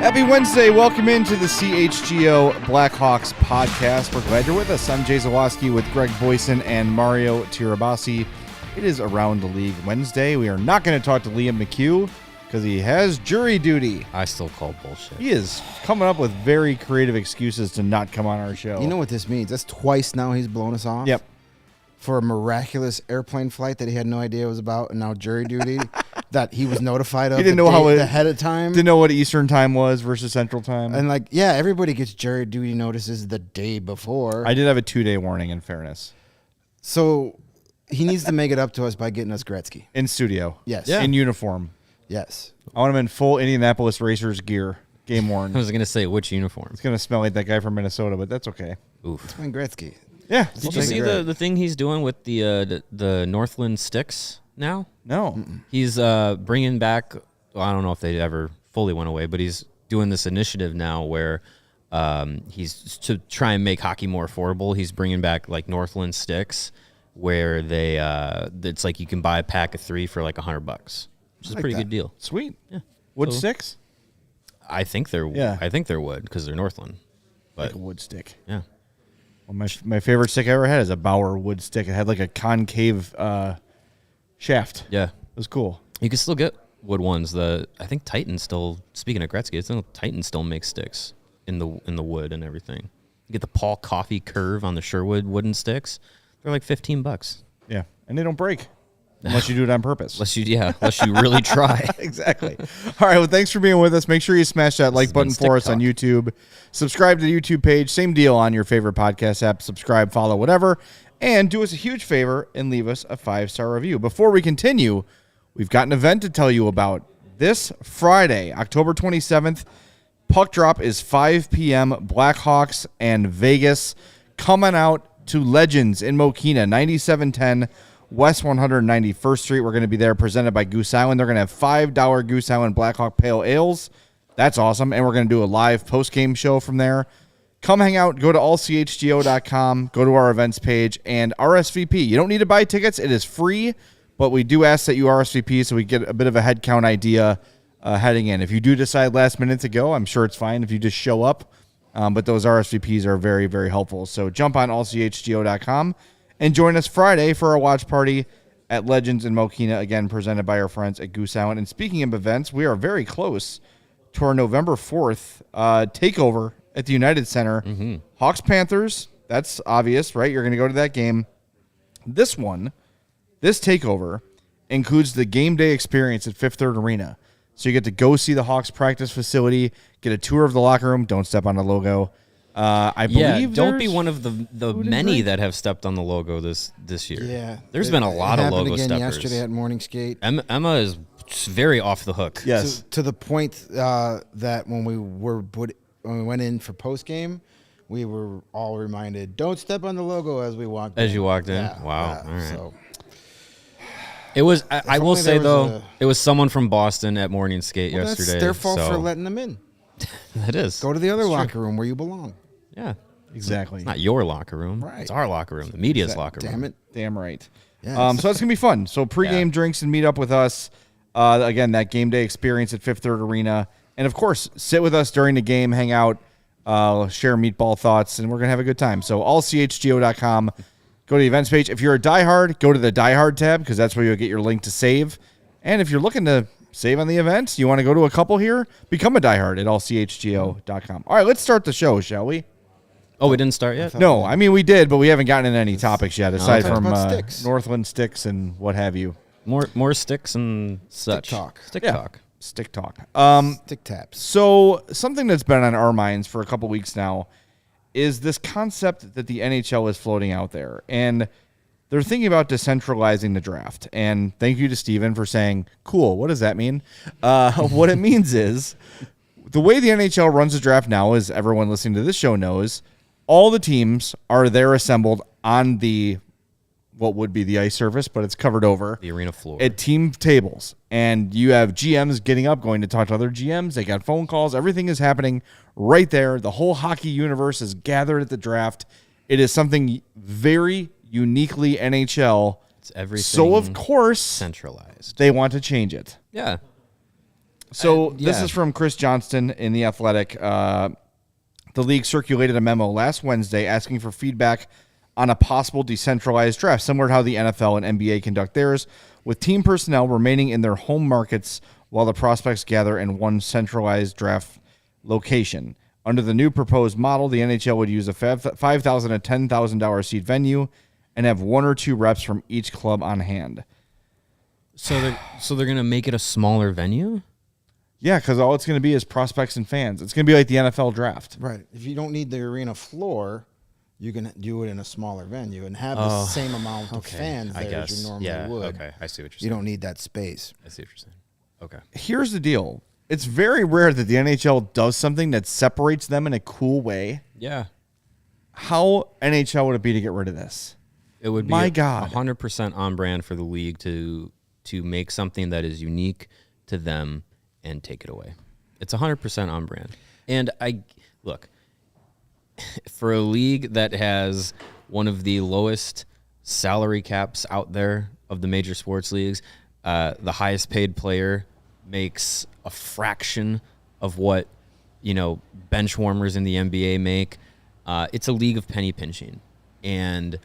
Happy Wednesday. Welcome into the CHGO Blackhawks Podcast. We're glad you're with us. I'm Jay Zawaski with Greg Boysen and Mario Tirabassi. It is Around the League Wednesday. We are not going to talk to Liam McHugh because he has jury duty. I still call bullshit. He is coming up with very creative excuses to not come on our show. You know what this means? That's twice now he's blown us off. Yep. For a miraculous airplane flight that he had no idea it was about, and now jury duty that he was notified of. He didn't know how it ahead of time. Didn't know what Eastern time was versus Central time. And everybody gets jury duty notices the day before. I did have a 2-day warning, in fairness. So he needs to make it up to us by getting us Gretzky. In studio. Yes. Yeah. In uniform. Yes. I want him in full Indianapolis Racers gear, game worn. I was going to say which uniform. It's going to smell like that guy from Minnesota, but that's okay. Oof. It's been Gretzky. Yeah. Did you see the thing he's doing with the Northland sticks now? No. He's bringing back, well, I don't know if they ever fully went away, but he's doing this initiative now where he's to try and make hockey more affordable. He's bringing back like Northland sticks where they it's like you can buy a pack of 3 for like $100, which is a pretty good deal. Sweet. Yeah. Wood So- sticks? I think they're wood because they're Northland. But Like a wood stick. yeah. Well, my favorite stick I ever had is a Bauer wood stick. It had like a concave shaft. Yeah. It was cool. You can still get wood ones. I think Titan still, speaking of Gretzky, Titan still makes sticks in the wood and everything. You get the Paul Coffey curve on the Sherwood wooden sticks. They're like $15. Yeah. And they don't break unless you do it on purpose. Unless you really try. Exactly. All right. Well, thanks for being with us. Make sure you smash that like button stick for us on talk. YouTube. Subscribe to the YouTube page. Same deal on your favorite podcast app. Subscribe, follow, whatever. And do us a huge favor and leave us a 5-star review. Before we continue, we've got an event to tell you about. This Friday, October 27th, puck drop is 5 p.m. Blackhawks and Vegas coming out to Legends in Mokina, 9710 West 191st Street. We're going to be there, presented by Goose Island. They're going to have $5 Goose Island Blackhawk Pale Ales. That's awesome. And we're going to do a live post-game show from there. Come hang out. Go to allchgo.com. Go to our events page and RSVP. You don't need to buy tickets. It is free, but we do ask that you RSVP so we get a bit of a head count idea heading in. If you do decide last minute to go, I'm sure it's fine if you just show up. But those RSVPs are very, very helpful. So jump on allchgo.com and join us Friday for our watch party at Legends in Mokina, again, presented by our friends at Goose Island. And speaking of events, we are very close to our November 4th takeover at the United Center. Mm-hmm. Hawks Panthers, that's obvious, right? You're going to go to that game. This takeover includes the game day experience at Fifth Third Arena. So you get to go see the Hawks practice facility, get a tour of the locker room. Don't step on the logo. I believe don't be one of the many that have stepped on the logo this year. Yeah. There's been a lot of logo again steppers. yesterday at morning skate. Emma is very off the hook. Yes. To the point that when we went in for post game, we were all reminded, don't step on the logo as we walked in. As you walked in? Yeah, Wow. yeah, All right. So It was. I will only say there was though, it was someone from Boston at morning skate yesterday. that's their fault so for letting them in. That is. Go to the other locker room where you belong. Yeah. Exactly. It's not your locker room. Right. It's our locker room. The media's locker room. Damn it. Damn right. Yes. So it's going to be fun. So pregame drinks and meet up with us. Again, that game day experience at Fifth Third Arena. And, of course, sit with us during the game, hang out, share meatball thoughts, and we're going to have a good time. So allchgo.com. Go to the events page. If you're a diehard, go to the diehard tab because that's where you'll get your link to save. And if you're looking to save on the events, you want to go to a couple here, become a diehard at allchgo.com. All right, let's start the show, shall we? Oh, we didn't start yet? No, I mean, we did, but we haven't gotten into any topics yet, aside Okay. from About sticks. Northland sticks and what have you. More sticks and such. talk. Stick Yeah. talk. Stick talk. Stick taps. So something that's been on our minds for a couple weeks now is this concept that the NHL is floating out there. And they're thinking about decentralizing the draft. And thank you to Steven for saying, cool, what does that mean? What it means is the way the NHL runs the draft now, as everyone listening to this show knows, all the teams are there assembled on the what would be the ice surface, but it's covered over. The arena floor. At team tables. And you have GMs getting up, going to talk to other GMs. They got phone calls. Everything is happening right there. The whole hockey universe is gathered at the draft. It is something very uniquely NHL. It's everything So, of course, centralized. they want to change it. Yeah. So Yeah. this is from Chris Johnston in The Athletic. The league circulated a memo last Wednesday asking for feedback on a possible decentralized draft, similar to how the NFL and NBA conduct theirs, with team personnel remaining in their home markets while the prospects gather in one centralized draft location. Under the new proposed model, the NHL would use a $5,000 to $10,000 seat venue and have one or two reps from each club on hand. So they're going to make it a smaller venue? Yeah, because all it's going to be is prospects and fans. It's going to be like the NFL draft. Right. If you don't need the arena floor, you can do it in a smaller venue and have the same amount of fans there as you normally would. Okay, I see what you're saying. You don't need that space. I see what you're saying. Okay. Here's the deal. It's very rare that the NHL does something that separates them in a cool way. Yeah. How NHL would it be to get rid of this? It would be My God. 100% on brand for the league to make something that is unique to them and take it away. It's 100% on brand. And look, for a league that has one of the lowest salary caps out there of the major sports leagues, the highest paid player makes a fraction of what, bench warmers in the NBA make. It's a league of penny pinching. And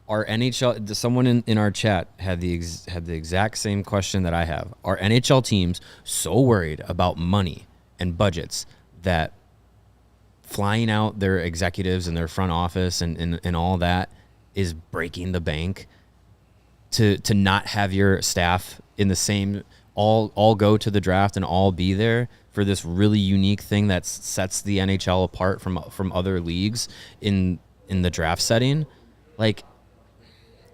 our NHL, someone in our chat had the exact same question that I have. Are NHL teams so worried about money and budgets that flying out their executives and their front office and all that is breaking the bank to not have your staff in the same, all go to the draft and all be there for this really unique thing that sets the NHL apart from other leagues in the draft setting? Like,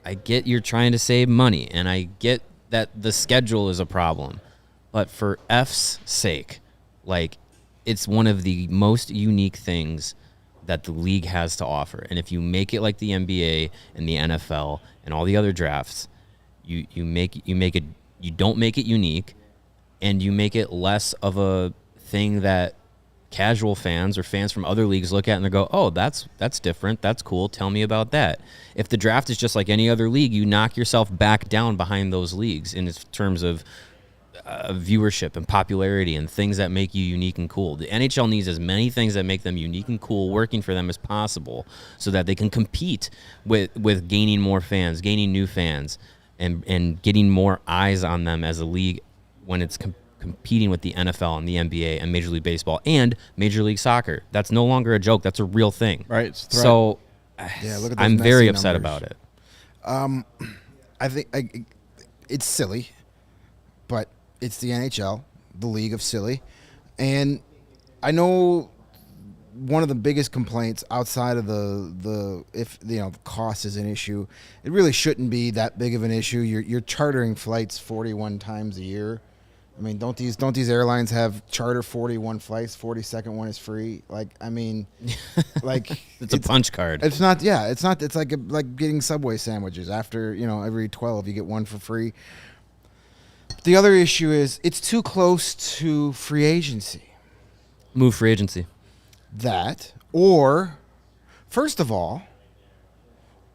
I get you're trying to save money, and I get that the schedule is a problem. But for F's sake, like, it's one of the most unique things that the league has to offer. And if you make it like the NBA and the NFL and all the other drafts, you don't make it unique, and you make it less of a thing that casual fans or fans from other leagues look at and they go, oh, that's different. That's cool. Tell me about that. If the draft is just like any other league, you knock yourself back down behind those leagues in terms of viewership and popularity and things that make you unique and cool. The NHL needs as many things that make them unique and cool working for them as possible so that they can compete with gaining more fans, gaining new fans, and getting more eyes on them as a league when it's competing with the NFL and the NBA and Major League Baseball and Major League Soccer. That's no longer a joke. That's a real thing. Right. So look at those I'm very messy upset numbers. about it. I think it's silly, but it's the NHL, the league of silly. And I know one of the biggest complaints outside of the cost is an issue, it really shouldn't be that big of an issue. You're chartering flights 41 times a year. I mean, don't these airlines have charter 41 flights? 42nd one is free. Like, I mean, like it's a punch card. It's not. Yeah, it's not. It's like getting Subway sandwiches. After every 12, you get one for free. The other issue is it's too close to free agency. Move free agency. That, or first of all,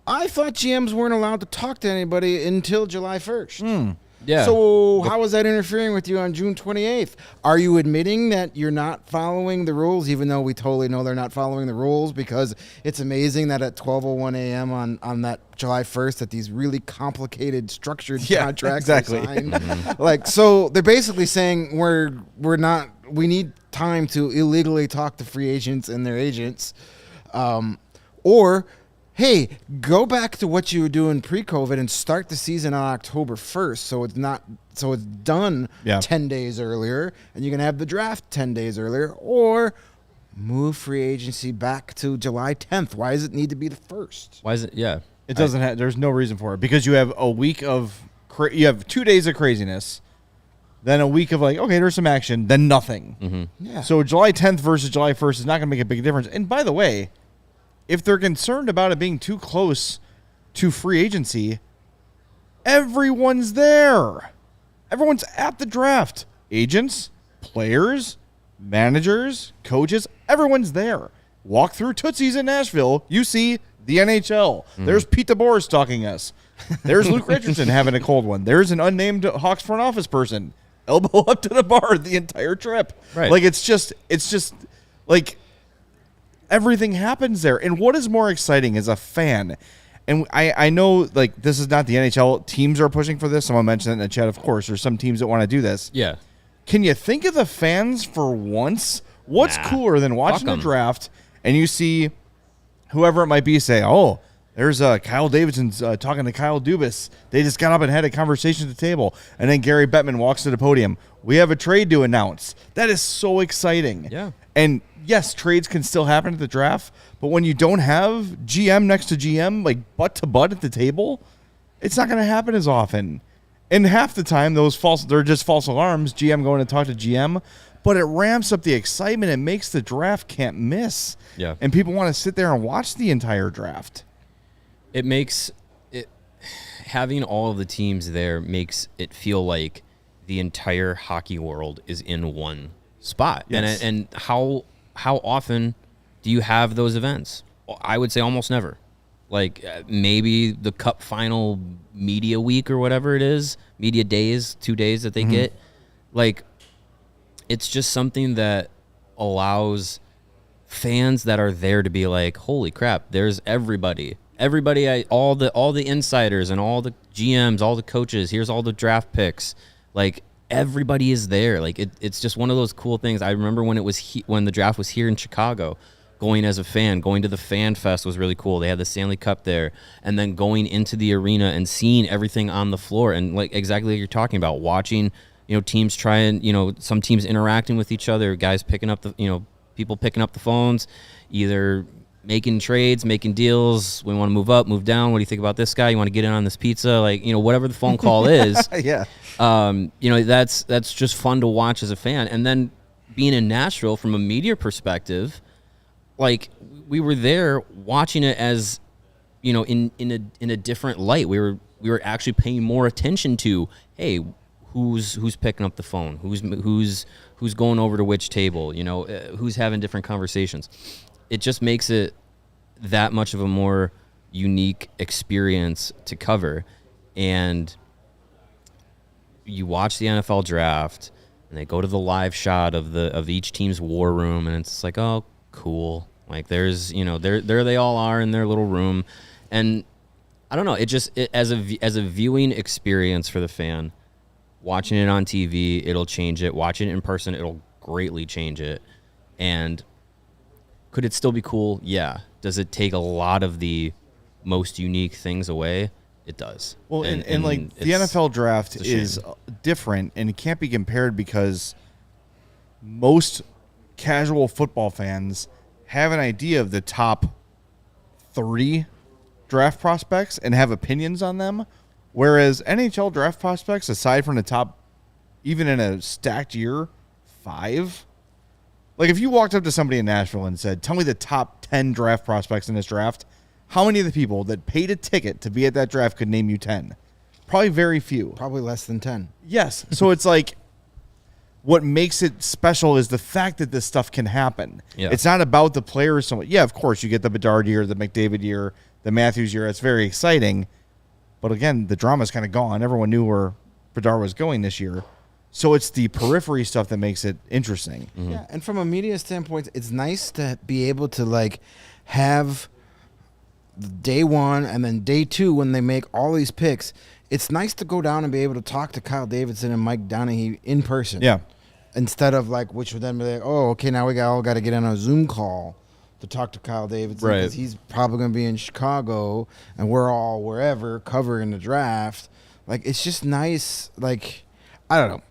I thought GMs weren't allowed to talk to anybody until July 1st. Yeah. So how is that interfering with you on June 28th? Are you admitting that you're not following the rules, even though we totally know they're not following the rules? Because it's amazing that at 12:01 a.m. on that July 1st that these really complicated structured contracts are signed. Like, so they're basically saying we need time to illegally talk to free agents and their agents, or hey, go back to what you were doing pre-COVID and start the season on October 1st, so it's done 10 days earlier, and you can have the draft 10 days earlier, or move free agency back to July 10th. Why does it need to be the 1st? Why is it? Yeah, it doesn't have. There's no reason for it because you have a week of you have 2 days of craziness, then a week of like, okay, there's some action, then nothing. Mm-hmm. Yeah. So July 10th versus July 1st is not going to make a big difference. And by the way, if they're concerned about it being too close to free agency, everyone's there. Everyone's at the draft. Agents, players, managers, coaches, everyone's there. Walk through Tootsie's in Nashville, you see the NHL. There's Pete DeBoer stalking us. There's Luke Richardson having a cold one. There's an unnamed Hawks front office person. elbow up to the bar the entire trip. Right. Like, it's just like everything happens there. And what is more exciting as a fan? And I know, like, this is not the NHL. Teams are pushing for this. Someone mentioned it in the chat, of course. There's some teams that want to do this. Yeah. Can you think of the fans for once? What's cooler than watching the draft and you see whoever it might be say, oh, there's Kyle Davidson's talking to Kyle Dubas. They just got up and had a conversation at the table. And then Gary Bettman walks to the podium. We have a trade to announce. That is so exciting. Yeah. And yes, trades can still happen at the draft, but when you don't have GM next to GM, like butt to butt at the table, it's not going to happen as often. And half the time, they're just false alarms, GM going to talk to GM, but it ramps up the excitement. It makes the draft can't miss. Yeah. And people want to sit there and watch the entire draft. It makes it, having all of the teams there makes it feel like the entire hockey world is in one spot. Yes. And how often do you have those events? I would say almost never. Like maybe the Cup final media week or whatever it is, media days, 2 days that they get. Like, it's just something that allows fans that are there to be like, holy crap, there's everybody, all the insiders and all the GMs, all the coaches, here's all the draft picks. Like, everybody is there. Like, it's just one of those cool things. I remember when it was when the draft was here in Chicago, going as a fan, going to the Fan Fest was really cool. They had the Stanley Cup there, and then going into the arena and seeing everything on the floor, and like exactly like you're talking about, watching, teams try and, some teams interacting with each other, guys picking up people picking up the phones, either making trades, making deals. We want to move up, move down. What do you think about this guy? You want to get in on this pizza? Like, whatever the phone call is. Yeah. That's just fun to watch as a fan. And then being in Nashville from a media perspective, like, we were there watching it as, in a different light. We were actually paying more attention to, hey, who's picking up the phone, who's going over to which table, who's having different conversations. It just makes it that much of a more unique experience to cover. And you watch the NFL draft, and they go to the live shot of each team's war room, and it's like, oh, cool. Like, there's, there they all are in their little room. And I don't know, as a viewing experience for the fan, watching it on TV, it'll change it. Watching it in person, it'll greatly change it. And could it still be cool? Yeah. Does it take a lot of the most unique things away? It does. Well, and like the NFL draft is different, and it can't be compared because most casual football fans have an idea of the top 30 draft prospects and have opinions on them, whereas NHL draft prospects, aside from the top, even in a stacked year, 5. Like, if you walked up to somebody in Nashville and said, tell me the top 10 draft prospects in this draft, how many of the people that paid a ticket to be at that draft could name you 10? Probably very few. Probably less than 10. Yes. So it's like, what makes it special is the fact that this stuff can happen. Yeah. It's not about the players so much. Yeah, of course, you get the Bedard year, the McDavid year, the Matthews year. It's very exciting. But again, the drama's kind of gone. Everyone knew where Bedard was going this year. So it's the periphery stuff that makes it interesting. Mm-hmm. Yeah, and from a media standpoint, it's nice to be able to, like, have day one and then day two when they make all these picks. It's nice to go down and be able to talk to Kyle Davidson and Mike Donaghy in person. Yeah. Instead of, like, which would then be like, oh, okay, now we all got to get on a Zoom call to talk to Kyle Davidson because he's probably going to be in Chicago and we're all wherever covering the draft. Like, it's just nice. Like, I don't know.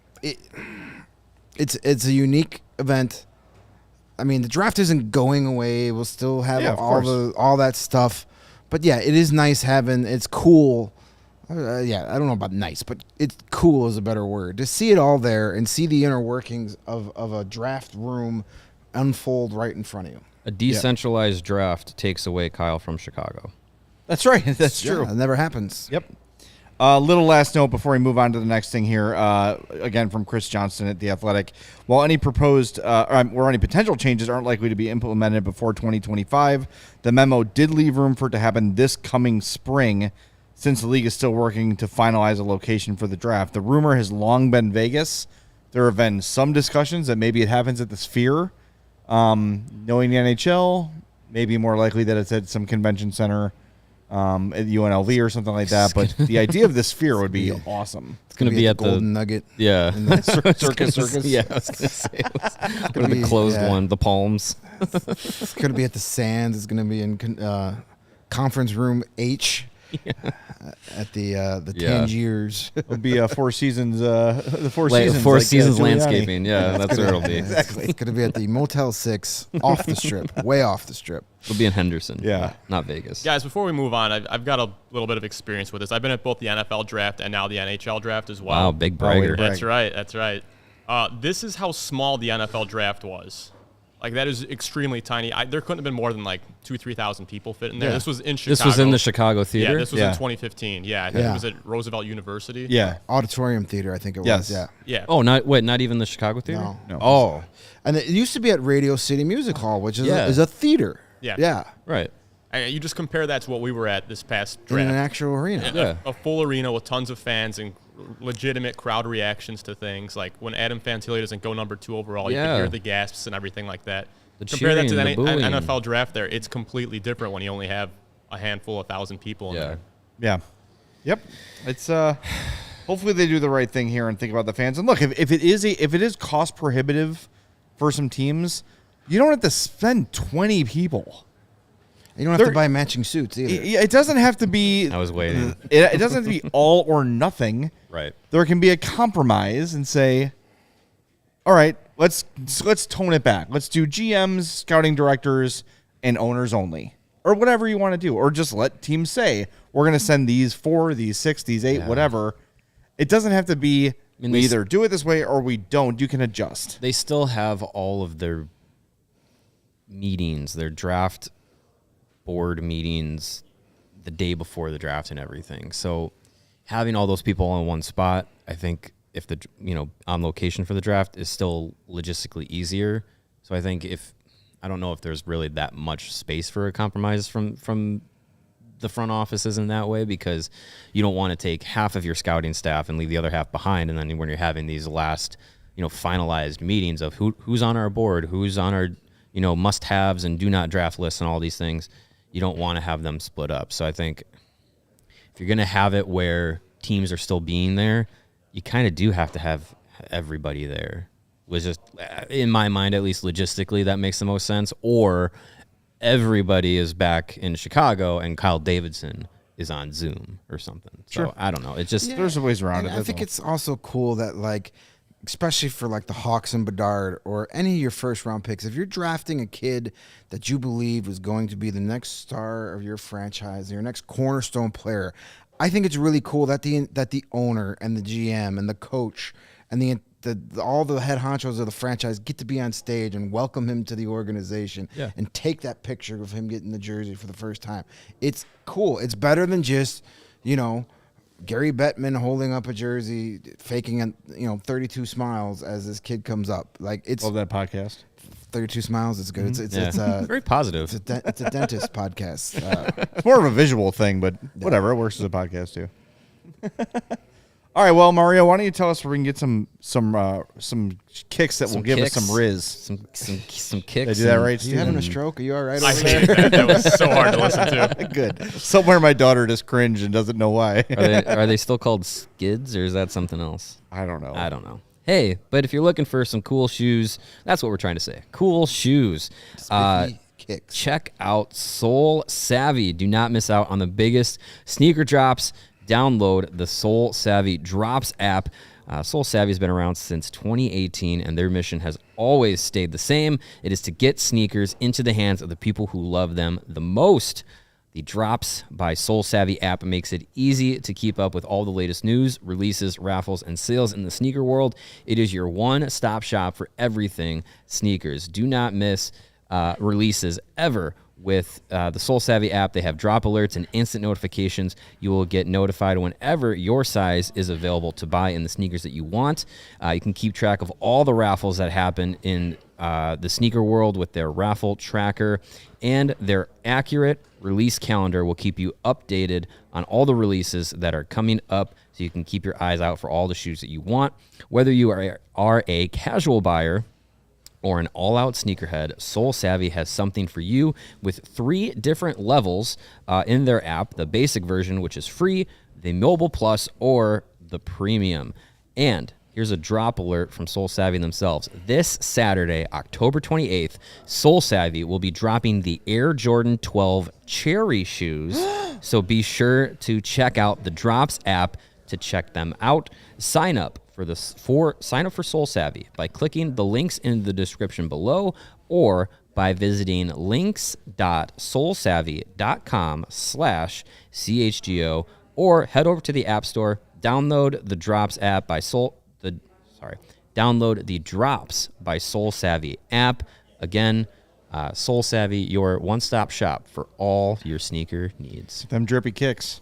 It's a unique event. I mean, the draft isn't going away. We'll still have all that stuff. But yeah, it is nice having. It's cool. I don't know about nice, but it's cool is a better word to see it all there and see the inner workings of a draft room unfold right in front of you. A decentralized draft takes away Kyle from Chicago. That's right. That's true. It never happens. Yep. Little last note before we move on to the next thing here. Again, from Chris Johnston at The Athletic. While any proposed or any potential changes aren't likely to be implemented before 2025, the memo did leave room for it to happen this coming spring, since the league is still working to finalize a location for the draft. The rumor has long been Vegas, There have been some discussions that maybe it happens at the Sphere. Knowing the NHL, maybe more likely that it's at some convention center at UNLV or something like that. But the idea of the Sphere would be awesome. It's going to be at the Golden Nugget. Yeah. In the Circus. Yeah, I was going to say. It's going to be the closed one, the Palms. It's going to be at the Sands. It's going to be in conference room H. At the Tangiers. It'll be Four Seasons. The Four Seasons Giuliani. landscaping. Yeah, that's where it'll be. Exactly. It's going to be at the Motel 6, off the strip, way off the strip. It'll be in Henderson. Yeah. Not Vegas. Guys, before we move on, I've got a little bit of experience with this. I've been at both the NFL draft and now the NHL draft as well. Wow, big bragger. brag. That's right. This is how small the NFL draft was. Like, that is extremely tiny. There couldn't have been more than, 3,000 people fit in there. Yeah. This was in Chicago. This was in the Chicago theater? Yeah, this was Yeah. in 2015. Yeah, I think it was at Roosevelt University. Yeah. Auditorium theater, I think it Yes. was. Yeah. Yeah. Oh, not even the Chicago theater? No. Oh, And it used to be at Radio City Music Hall, which is, Yeah. is a theater. Yeah. Yeah. right. You just compare that to what we were at this past In an draft. actual arena. Yeah. A full arena with tons of fans and legitimate crowd reactions to things. Like when Adam Fantilli doesn't go number 2 overall, you Yeah. can hear the gasps and everything like that. The Compare that to cheering, the the booing. NFL draft there. It's completely different when you only have a handful of 1,000 people in Yeah. there. Yeah. Yep. It's hopefully they do the right thing here and think about the fans. And look, if it is cost prohibitive for some teams, you don't have to spend 20 people. You don't have to buy matching suits either. It doesn't have to be. I was waiting. It doesn't have to be all or nothing. Right. There can be a compromise and say, all right, let's tone it back. Let's do GMs, scouting directors, and owners only, or whatever you want to do, or just let teams say we're going to send these 4, these 6, these 8, whatever. It doesn't have to be. We either do it this way or we don't. You can adjust. They still have all of their meetings, their draft board meetings the day before the draft and everything. So having all those people in one spot, I think if on location for the draft is still logistically easier. So I think I don't know if there's really that much space for a compromise from the front offices in that way, because you don't want to take half of your scouting staff and leave the other half behind. And then when you're having these last, finalized meetings of who's on our board, who's on our, must-haves and do not draft lists and all these things, you don't want to have them split up. So I think if you're going to have it where teams are still being there, you kind of do have to have everybody there. Was just, in my mind, at least logistically, that makes the most sense. Or everybody is back in Chicago and Kyle Davidson is on Zoom or something. So Sure. I don't know. It's just There's ways around it. I think it's also cool that, especially for the Hawks and Bedard or any of your first round picks, if you're drafting a kid that you believe is going to be the next star of your franchise, your next cornerstone player, I think it's really cool that the owner and the GM and the coach and all the head honchos of the franchise get to be on stage and welcome him to the organization and take that picture of him getting the jersey for the first time. It's cool. It's better than just, Gary Bettman holding up a jersey, faking 32 smiles as this kid comes up. It's Love that podcast. 32 smiles. It's good. It's very positive. it's a dentist podcast. It's more of a visual thing, but whatever. It works as a podcast too. All right, well, Mario, why don't you tell us where we can get some kicks that will give us some riz? Some kicks. Did I do that right, Are you Steven? having a stroke? Are you all right I over there? hated that. That was so hard to listen to. Good. Somewhere my daughter just cringed and doesn't know why. Are they still called skids, or is that something else? I don't know. I don't know. Hey, but if you're looking for some cool shoes, that's what we're trying to say. Cool shoes. Spiffy kicks. Check out Soul Savvy. Do not miss out on the biggest sneaker drops. Download the Soul Savvy Drops app. Soul Savvy has been around since 2018, and their mission has always stayed the same. It is to get sneakers into the hands of the people who love them the most. The Drops by Soul Savvy app makes it easy to keep up with all the latest news, releases, raffles, and sales in the sneaker world. It is your one-stop shop for everything sneakers. Do not miss releases ever. With the Soul Savvy app, they have drop alerts and instant notifications. You will get notified whenever your size is available to buy in the sneakers that you want. You can keep track of all the raffles that happen in the sneaker world with their raffle tracker, and their accurate release calendar will keep you updated on all the releases that are coming up so you can keep your eyes out for all the shoes that you want. Whether you are a casual buyer or an all-out sneakerhead, Soul Savvy has something for you with 3 different levels in their app: the basic version, which is free, the Mobile Plus, or the Premium. And here's a drop alert from Soul Savvy themselves. This Saturday, October 28th, Soul Savvy will be dropping the Air Jordan 12 Cherry shoes. So be sure to check out the Drops app to check them out. Sign up for Soul Savvy by clicking the links in the description below, or by visiting links.soulsavvy.com/CHGO, or head over to the App Store, download the Drops app by download the Drops by Soul Savvy app. Again, Soul Savvy, your one-stop shop for all your sneaker needs. Them drippy kicks.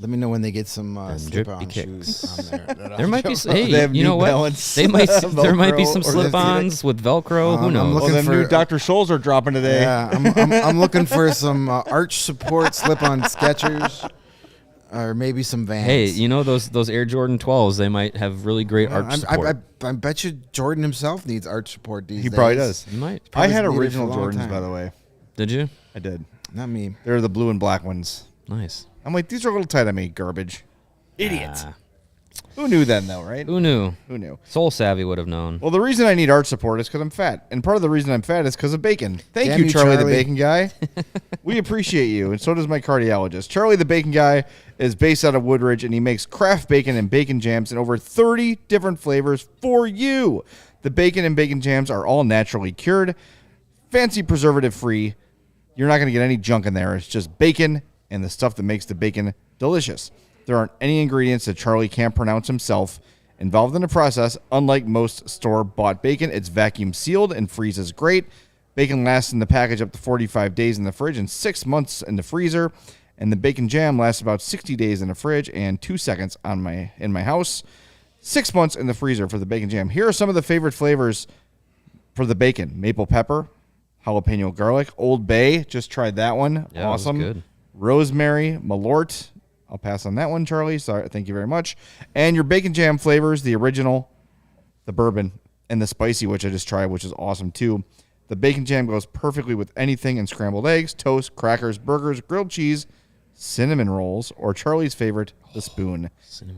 Let me know when they get some slip-on drippy shoes on there. There might be. They Hey, have you know New what? Balance, There might be Velcro, some or slip-ons with Velcro. Who I'm knows? looking Them for- new Dr. Scholl's are dropping today. Yeah, I'm looking for some arch support slip-on Skechers, or maybe some Vans. Hey, you know those Air Jordan 12s? They might have really great arch support. I bet you Jordan himself needs arch support these days. He probably does. You might. I had needed it original for a long Jordans, time. by the way. Did you? I did. Not me. They're the blue and black ones. Nice. I'm like, these are a little tight on me. Garbage. Idiots. Ah, Who knew then, though, right? who knew? Who knew? Soul Savvy would have known. Well, the reason I need arch support is because I'm fat. And part of the reason I'm fat is because of bacon. Thank Damn you, you, Charlie the Charlie. Bacon Guy. We appreciate you, and so does my cardiologist. Charlie the Bacon Guy is based out of Woodridge, and he makes craft bacon and bacon jams in over 30 different flavors for you. The bacon and bacon jams are all naturally cured, fancy preservative-free. You're not going to get any junk in there. It's just bacon and the stuff that makes the bacon delicious. There aren't any ingredients that Charlie can't pronounce himself involved in the process. Unlike most store-bought bacon, it's vacuum sealed and freezes great. Bacon lasts in the package up to 45 days in the fridge and 6 months in the freezer. And the bacon jam lasts about 60 days in the fridge and 2 seconds in my house. 6 months in the freezer for the bacon jam. Here are some of the favorite flavors for the bacon: maple pepper, jalapeno garlic, Old Bay. Just tried that one. Yeah, that was awesome. good. Rosemary, Malort. I'll pass on that one, Charlie. Sorry, thank you very much. And your bacon jam flavors: the original, the bourbon, and the spicy, which I just tried, which is awesome too. The bacon jam goes perfectly with anything in scrambled eggs, toast, crackers, burgers, grilled cheese, cinnamon rolls, or Charlie's favorite, the spoon.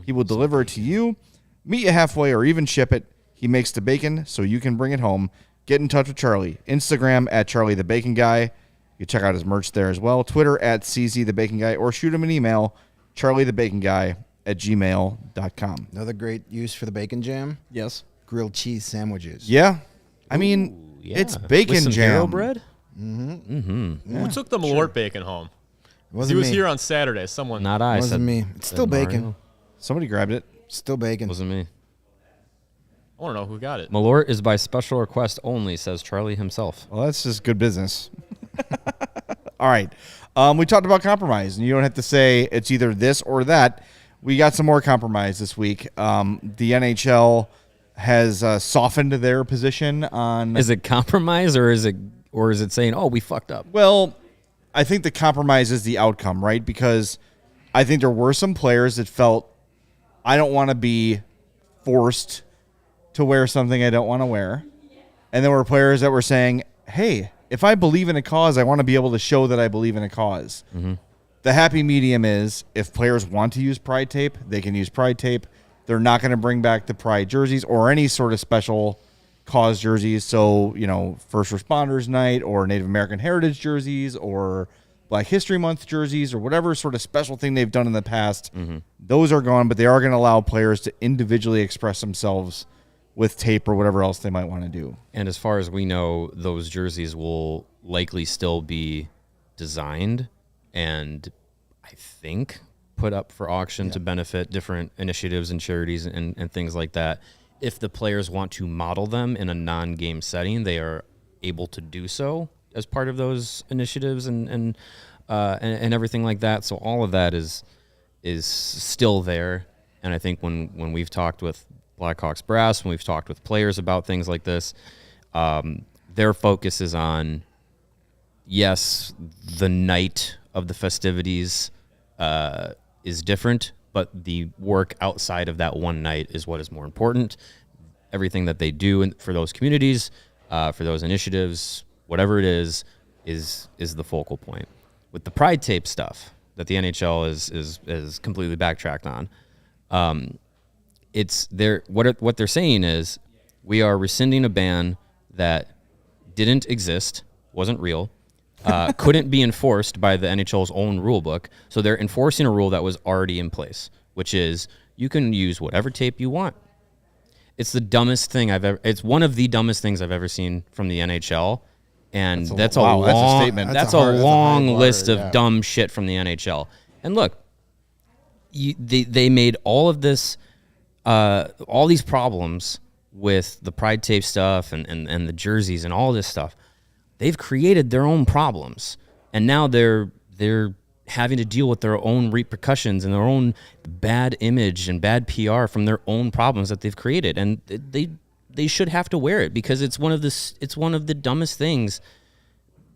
He will deliver it to you, meet you halfway, or even ship it. He makes the bacon so you can bring it home. Get in touch with Charlie. Instagram at Charlie the Bacon Guy. You can check out his merch there as well. Twitter at CZ the Bacon Guy, or shoot him an email, charliethebaconguy@gmail.com. Another great use for the bacon jam: Yes. grilled cheese sandwiches. Yeah. I mean, Yeah. it's bacon With some jam. hero bread? Who took the Malort bacon home? It wasn't He was me. here on Saturday. Someone. Not I. It wasn't said, me. It's still said bacon. Mario. Somebody grabbed it. Still bacon. Wasn't me. I want to know who got it. Malort is by special request only, says Charlie himself. Well, that's just good business. All right. We talked about compromise, and you don't have to say it's either this or that. We got some more compromise this week. The NHL has softened their position on. Is it compromise or is it saying, "Oh, we fucked up"? Well, I think the compromise is the outcome, right? Because I think there were some players that felt, I don't want to be forced to wear something I don't want to wear. And there were players that were saying, hey, if I believe in a cause, I want to be able to show that I believe in a cause. Mm-hmm. The happy medium is if players want to use pride tape, they can use pride tape. They're not going to bring back the pride jerseys or any sort of special cause jerseys. So, First Responders Night or Native American Heritage jerseys or Black History Month jerseys or whatever sort of special thing they've done in the past. Mm-hmm. Those are gone, but they are going to allow players to individually express themselves with tape or whatever else they might want to do. And as far as we know, those jerseys will likely still be designed and I think put up for auction to benefit different initiatives and charities and things like that. If the players want to model them in a non-game setting, they are able to do so as part of those initiatives and everything like that. So all of that is still there. And I think when we've talked with Blackhawks brass, when we've talked with players about things like this, their focus is on, yes, the night of the festivities is different, but the work outside of that one night is what is more important. Everything that they do for those communities, for those initiatives, whatever it is the focal point. With the Pride tape stuff that the NHL is completely backtracked on, what they're saying is we are rescinding a ban that didn't exist, wasn't real, couldn't be enforced by the NHL's own rule book. So they're enforcing a rule that was already in place, which is you can use whatever tape you want. It's the dumbest thing it's one of the dumbest things I've ever seen from the NHL. And that's a long list of dumb shit from the NHL. And look, they made all of this, all these problems with the Pride tape stuff and the jerseys and all this stuff. They've created their own problems, and now they're having to deal with their own repercussions and their own bad image and bad PR from their own problems that they've created. And they should have to wear it because it's one of the dumbest things.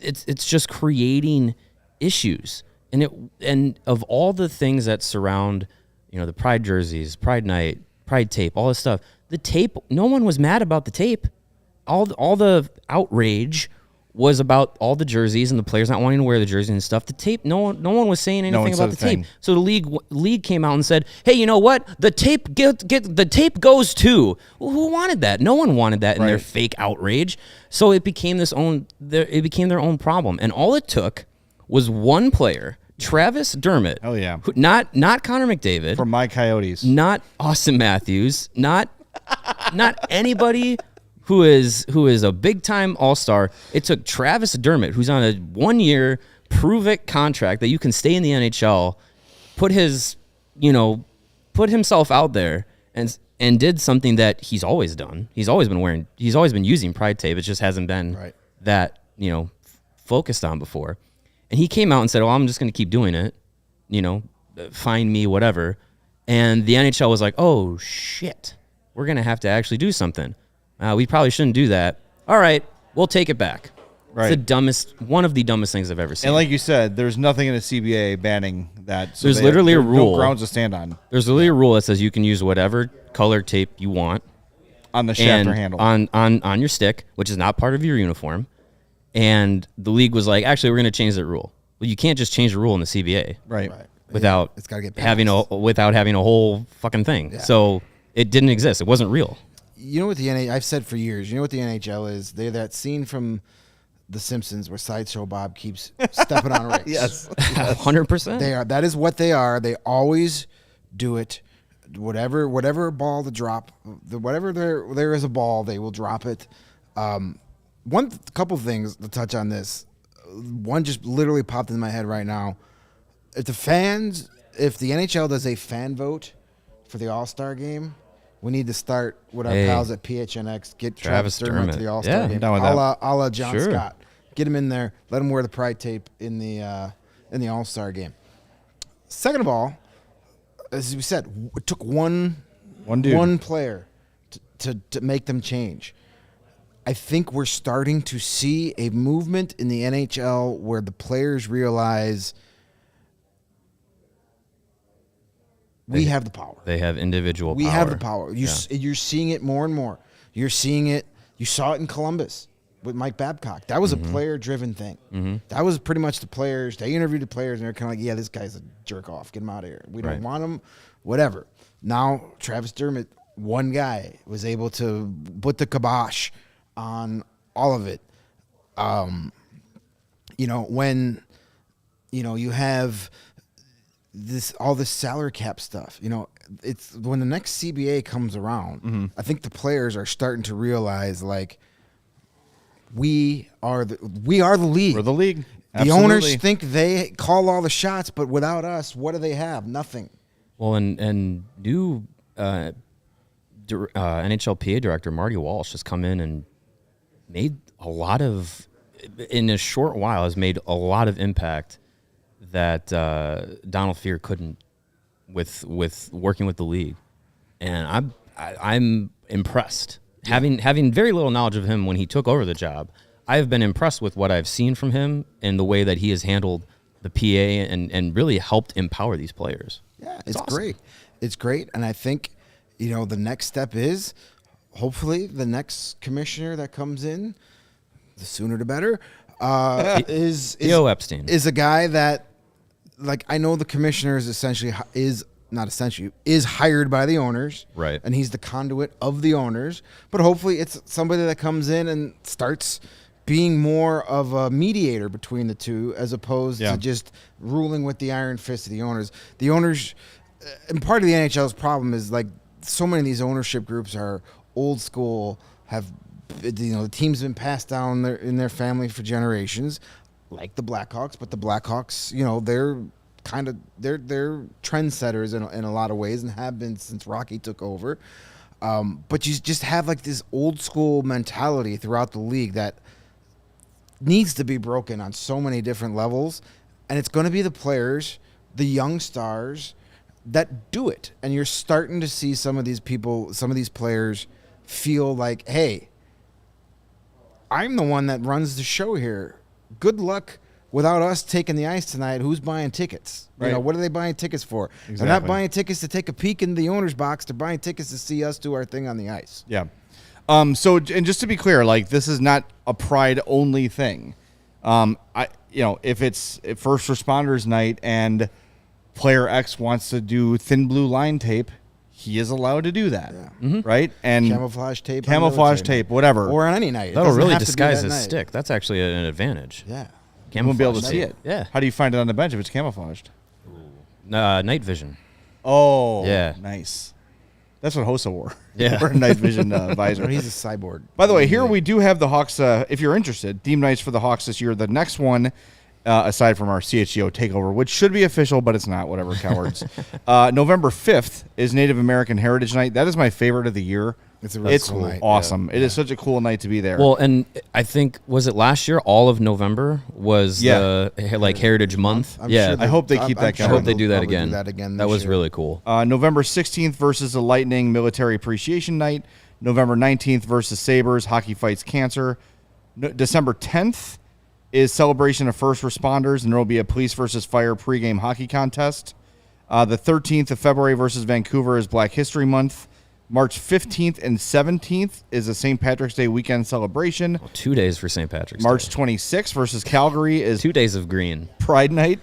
It's just creating issues. And of all the things that surround, the Pride jerseys, Pride night, Pride tape, all this stuff, the tape, no one was mad about the tape. All the outrage was about all the jerseys and the players not wanting to wear the jersey and stuff. The tape, no one was saying anything about the tape. So the league came out and said, "Hey, you know what? The tape the tape goes too." Well, who wanted that? No one wanted that in their fake outrage. So it became their own problem. And all it took was one player, Travis Dermott. Oh yeah. Not Connor McDavid from my Coyotes. Not Austin Matthews. Not anybody who is a big-time all-star. It took Travis Dermott, who's on a 1-year prove-it contract that you can stay in the NHL, put himself out there and did something that he's always done. He's always been using Pride tape. It just hasn't been that, focused on before. And he came out and said, "Oh, I'm just going to keep doing it. Find me, whatever." And the NHL was like, "Oh, shit. We're going to have to actually do something. We probably shouldn't do that. All right, we'll take it back." Right. It's one of the dumbest things I've ever seen. And like you said, there's nothing in the CBA banning that. So there's literally a rule. No grounds to stand on. There's literally a rule that says you can use whatever color tape you want on the shaft or handle on your stick, which is not part of your uniform. And the league was like, "Actually, we're going to change that rule." Well, you can't just change the rule in the CBA, right? Without it's got to get having a whole fucking thing. Yeah. So it didn't exist. It wasn't real. You know what I've said for years, what the NHL is? They're that scene from The Simpsons where Sideshow Bob keeps stepping on rakes. Yes. 100%. They are. That is what they are. They always do it. Whatever ball to drop, whatever there is a ball, they will drop it. Couple things to touch on this. One just literally popped in my head right now. If the NHL does a fan vote for the All-Star game, we need to start with our pals at PHNX. Get Travis Dermott to the All-Star game. A la John Scott. Get him in there. Let him wear the Pride tape in the All-Star game. Second of all, as we said, it took one player to make them change. I think we're starting to see a movement in the NHL where the players realize we have the power. They have individual power. We have the power. You're seeing it more and more. You're seeing it. You saw it in Columbus with Mike Babcock. That was a player-driven thing. Mm-hmm. That was pretty much the players. They interviewed the players, and they're kind of like, "Yeah, this guy's a jerk-off. Get him out of here. We don't want him. Whatever." Now, Travis Dermott, one guy, was able to put the kibosh on all of it. When you have all this salary cap stuff, it's when the next CBA comes around, I think the players are starting to realize, like, we are the league. We're the league. The Absolutely. owners think they call all the shots, but without us, what do they have? Nothing. Well, and new NHL PA director Marty Walsh has come in and made in a short while, has made a lot of impact that Donald Fear couldn't with working with the league, and I'm impressed. Having very little knowledge of him when he took over the job, I've been impressed with what I've seen from him and the way that he has handled the PA and really helped empower these players. Yeah, it's great. It's great. And I think, the next step is hopefully the next commissioner that comes in, the sooner the better, is Theo Epstein. Is a guy that, I know the commissioner is is hired by the owners. Right. And he's the conduit of the owners. But hopefully it's somebody that comes in and starts being more of a mediator between the two as opposed to just ruling with the iron fist of the owners. The owners, and part of the NHL's problem is so many of these ownership groups are old school, the team's been passed down in their family for generations, like the Blackhawks, but the Blackhawks, they're they're trendsetters in a lot of ways and have been since Rocky took over. But you just have this old school mentality throughout the league that needs to be broken on so many different levels, and it's going to be the players, the young stars that do it. And you're starting to see some of these people, some of these players feel like, hey, I'm the one that runs the show here. Good luck without us taking the ice tonight. Who's buying tickets? Right. What are they buying tickets for? Exactly. They're not buying tickets to take a peek in the owner's box. They're buying tickets to see us do our thing on the ice. Yeah. So, and just to be clear, this is not a pride only thing. If it's first responders night and player X wants to do thin blue line tape, he is allowed to do that, right? And camouflage tape, whatever, or on any night. That'll really disguise his stick. That's actually an advantage. Yeah, you won't be able to see it. Yeah. How do you find it on the bench if it's camouflaged? Night vision. Oh, yeah, nice. That's what Hossa wore. Yeah, or night vision visor. He's a cyborg. By the way, here we do have the Hawks. If you're interested, theme nights for the Hawks this year. The next one, aside from our CHGO takeover, which should be official, but it's not. Whatever, cowards. November 5th is Native American Heritage Night. That is my favorite of the year. It's a really cool night. Awesome. It is such a cool night to be there. Well, and I think, was it last year? All of November was the Heritage Month. Sure I hope they keep that going. I hope they do that probably again. Do that again. That was year. really cool. November 16th versus the Lightning Military Appreciation Night. November 19th versus Sabres Hockey Fights Cancer. December 10th is Celebration of First Responders, and there will be a Police versus Fire pregame hockey contest. The 13th of February versus Vancouver is Black History Month. March 15th and 17th is a St. Patrick's Day weekend celebration. 2 days for St. Patrick's March Day. 26th versus Calgary is 2 days of green. Pride Night.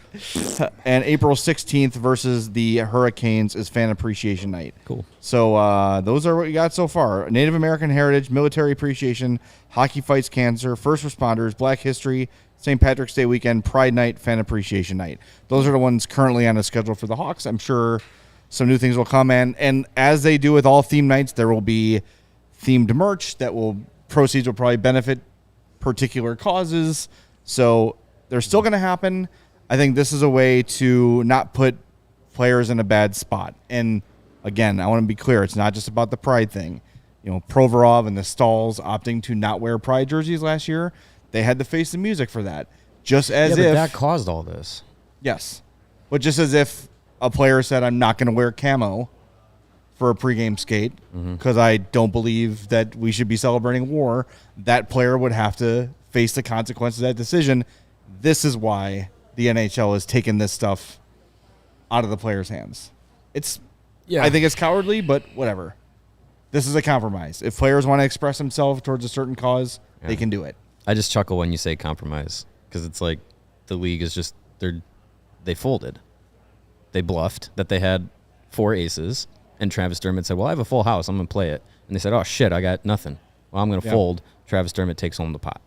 And April 16th versus the Hurricanes is Fan Appreciation Night. Cool. So those are what we got so far. Native American Heritage, Military Appreciation, Hockey Fights Cancer, First Responders, Black History, St. Patrick's Day weekend, Pride Night, Fan Appreciation Night. Those are the ones currently on the schedule for the Hawks. I'm sure some new things will come in. And as they do with all theme nights, there will be themed merch proceeds will probably benefit particular causes. So they're still going to happen. I think this is a way to not put players in a bad spot. And again, I want to be clear. It's not just about the Pride thing. Provorov and the Stalls opting to not wear Pride jerseys last year, they had to face the music for that. Just as if that caused all this. Yes. But just as if a player said, I'm not going to wear camo for a pregame skate because I don't believe that we should be celebrating war, that player would have to face the consequences of that decision. This is why the NHL has taken this stuff out of the players' hands. I think it's cowardly, but whatever. This is a compromise. If players want to express themselves towards a certain cause, they can do it. I just chuckle when you say compromise because it's like the league is just, they folded. They bluffed that they had 4 aces, and Travis Dermott said, well, I have a full house. I'm going to play it. And they said, oh, shit, I got nothing. Well, I'm going to fold. Travis Dermott takes home the pot.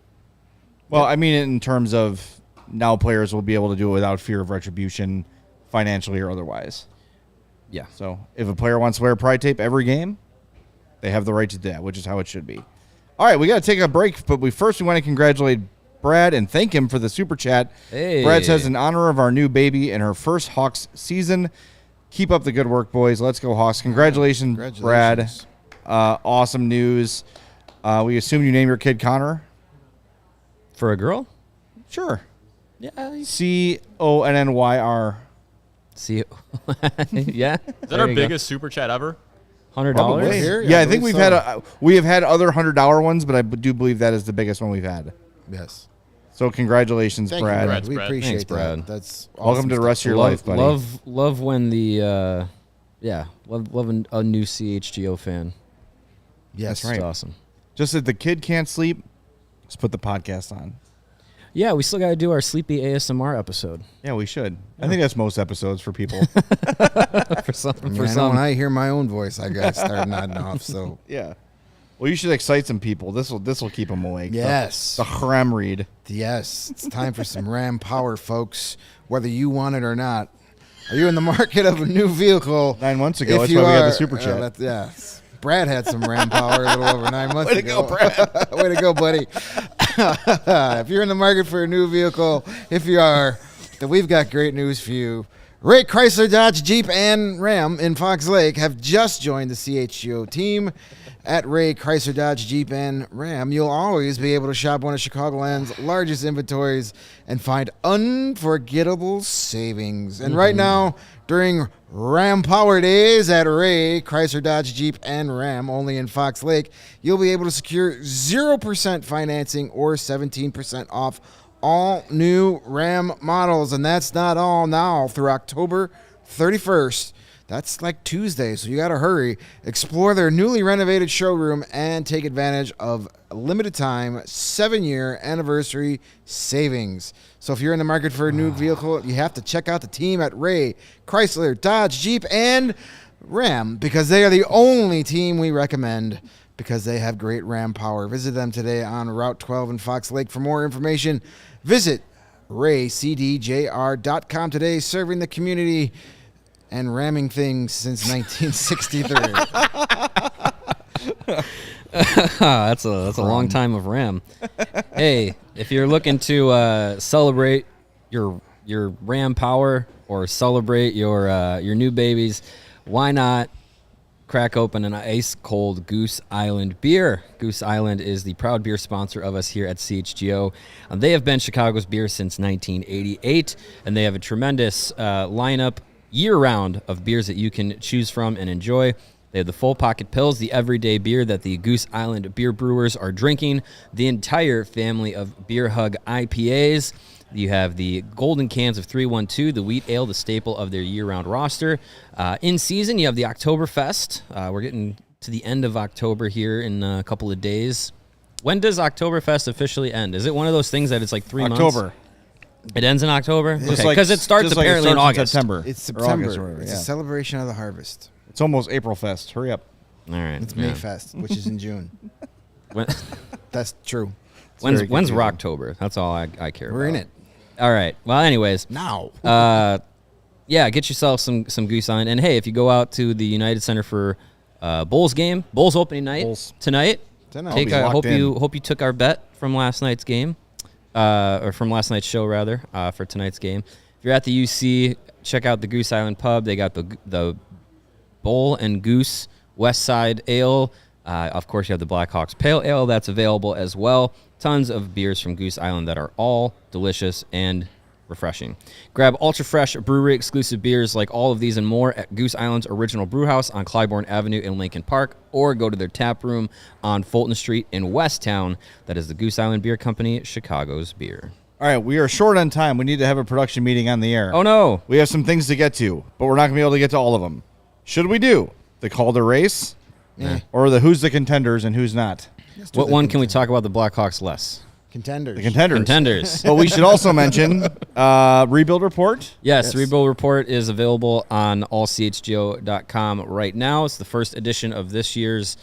Well, I mean, in terms of now players will be able to do it without fear of retribution financially or otherwise. Yeah. So if a player wants to wear Pride tape every game, they have the right to do that, which is how it should be. All right, we got to take a break, but we want to congratulate Brad and thank him for the super chat. Hey. Brad says, in honor of our new baby in her first Hawks season, keep up the good work, boys. Let's go, Hawks. Congratulations. Brad. Awesome news. We assume you name your kid Connor? For a girl? Sure. Yeah. Connyr. See, yeah. Is that our biggest super chat ever? $100? Here? Yeah, I think we have had other $100 ones, but I do believe that is the biggest one we've had. Yes. So congratulations, Thank Brad. you, Congrats, We Brad. appreciate Thanks, that. Brad. That's Welcome awesome to the stuff. rest of your life, buddy. Love when the love a new CHGO fan. Yes, That's right. It's awesome. Just if the kid can't sleep, just put the podcast on. Yeah, we still got to do our sleepy ASMR episode. Yeah, we should. I think that's most episodes for people. for some, I mean, for I know some. when I hear my own voice, I got to start nodding off. So Yeah. Well, you should excite some people. This will keep them awake. yes, The Hram read. yes, it's time for some Ram power, folks. Whether you want it or not, are you in the market of a new vehicle? 9 months ago. If That's you why we had the are, super chat. Yes. Brad had some Ram power a little over 9 months Way to ago. go, Brad. Way to go, buddy. If you're in the market for a new vehicle, if you are, then we've got great news for you. Ray Chrysler, Dodge, Jeep, and Ram in Fox Lake have just joined the CHGO team. At Ray Chrysler, Dodge, Jeep, and Ram, you'll always be able to shop one of Chicagoland's largest inventories and find unforgettable savings. And right now, during Ram Power Days at Ray Chrysler, Dodge, Jeep, and Ram, only in Fox Lake, you'll be able to secure 0% financing or 17% off all new Ram models. And that's not all. Now through October 31st. That's like Tuesday, so you got to hurry. Explore their newly renovated showroom and take advantage of limited time 7-year anniversary savings. So if you're in the market for a new vehicle, you have to check out the team at Ray Chrysler, Dodge, Jeep, and Ram, because they are the only team we recommend, because they have great Ram power. Visit them today on Route 12 in Fox Lake. For more information, visit raycdjr.com today, serving the community and ramming things since 1963. That's a long time of Ram. Hey, if you're looking to celebrate your Ram power or celebrate your new babies, why not crack open an ice cold Goose Island beer? Goose Island is the proud beer sponsor of us here at CHGO. They have been Chicago's beer since 1988, and they have a tremendous lineup year-round of beers that you can choose from and enjoy. They have the full pocket pills, the everyday beer that the Goose Island beer brewers are drinking, the entire family of Beer Hug IPAs. You have the golden cans of 312, the wheat ale, the staple of their year-round roster. In season, you have the Oktoberfest. We're getting to the end of October here in a couple of days. When does Oktoberfest officially end? Is it one of those things that it's like 3 months? October. It ends in October? Just Okay, because it starts just like apparently in August. September. It's Or September. August or whatever, It's yeah. a celebration of the harvest. It's almost April Fest. Hurry up. All right. It's yeah. Mayfest, which is in June. When- That's true. when's very when's confusing. Rocktober? That's all I care about. We're in it All right. Well, anyways, now. yeah, get yourself some Goose Island. And hey, if you go out to the United Center for Bulls game, Bulls opening night Bulls. tonight. Tonight. Take I'll be locked hope you took our bet from last night's game, or from last night's show rather, for tonight's game. If you're at the UC, check out the Goose Island Pub. They got the Bull and Goose West Side Ale. Of course, you have the Blackhawks Pale Ale that's available as well. Tons of beers from Goose Island that are all delicious and refreshing. Grab ultra fresh brewery exclusive beers like all of these and more at Goose Island's original brew house on Clybourne Avenue in Lincoln Park, or go to their tap room on Fulton Street in Westtown. That is the Goose Island Beer Company, Chicago's beer. All right, we are short on time. We need to have a production meeting on the air. Oh no. We have some things to get to, but we're not going to be able to get to all of them. Should we do the call to race or the who's the contenders and who's not? What one can we talk about the Blackhawks less? Contenders. The contenders. Contenders. Well, we should also mention Rebuild Report. Yes, the Rebuild Report is available on allchgo.com right now. It's the first edition of this year's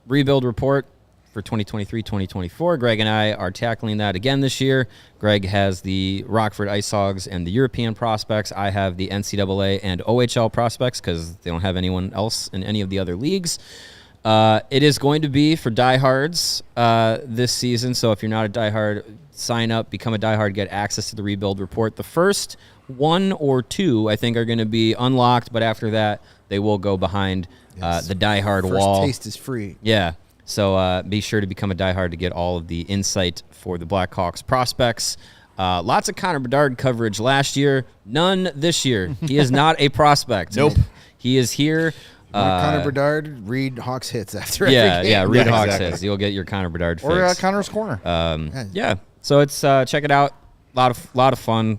Rebuild Report for 2023-2024. Greg and I are tackling that again this year. Greg has the Rockford Ice Hogs and the European prospects. I have the NCAA and OHL prospects because they don't have anyone else in any of the other leagues. It is going to be for diehards this season, so if you're not a diehard, sign up, become a diehard, get access to the Rebuild Report. The first 1 or 2, I think, are going to be unlocked, but after that, they will go behind the diehard First wall. taste is free. Yeah, so be sure to become a diehard to get all of the insight for the Blackhawks prospects. Lots of Connor Bedard coverage last year, none this year. He is not a prospect. Nope. He is here Connor Bedard, read Hawks hits after Yeah, every game. yeah. Read Hawks exactly. hits. You'll get your Connor Bedard fix. Or Connor's Corner. Yeah. So it's check it out. Lot of fun.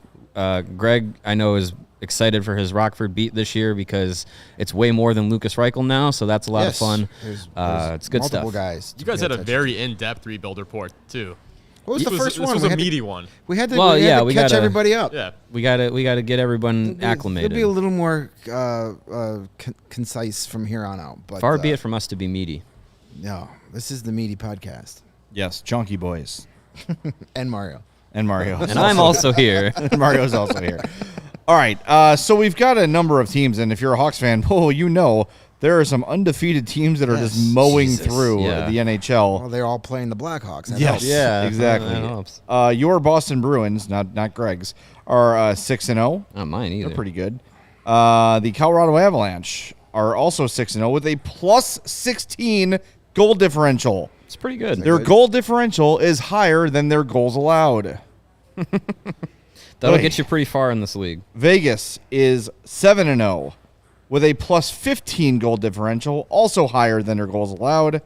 Greg, I know, is excited for his Rockford beat this year because it's way more than Lucas Reichel now. So that's a lot of fun. There's it's good multiple stuff. guys. You guys had a very in-depth rebuild report too. What was the first one? This was We a had to- meaty one. We had to, Well, we had yeah, to we catch gotta- everybody up. Yeah. We gotta get everyone acclimated. It'll be a little more concise from here on out. But Far be it from us to be meaty. No, this is the meaty podcast. Yes, Chunky Boys. And Mario. And Mario. And I'm also here. Mario's also here. All right, so we've got a number of teams, and if you're a Hawks fan, you know there are some undefeated teams that are just mowing Jesus, through yeah. the NHL. Well, they're all playing the Blackhawks. That Yes, helps. Yeah, exactly. that helps. Your Boston Bruins, not Greg's, are 6-0. Not mine either. They're pretty good. The Colorado Avalanche are also 6-0 with a plus 16 goal differential. It's pretty good. Their goal differential is higher than their goals allowed. That'll get you pretty far in this league. Vegas is 7-0 with a plus 15 goal differential, also higher than their goals allowed.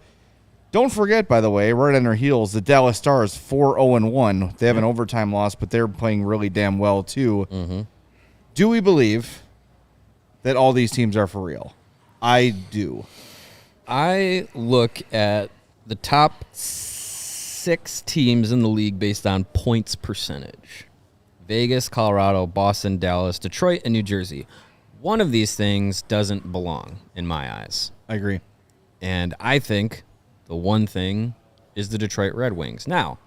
Don't forget, by the way, right on their heels, the Dallas Stars 4-0-1. They have an overtime loss, but they're playing really damn well too. Mm-hmm. Do we believe that all these teams are for real? I do. I look at the top 6 teams in the league based on points percentage. Vegas, Colorado, Boston, Dallas, Detroit, and New Jersey. One of these things doesn't belong in my eyes. I agree. And I think the one thing is the Detroit Red Wings. Now,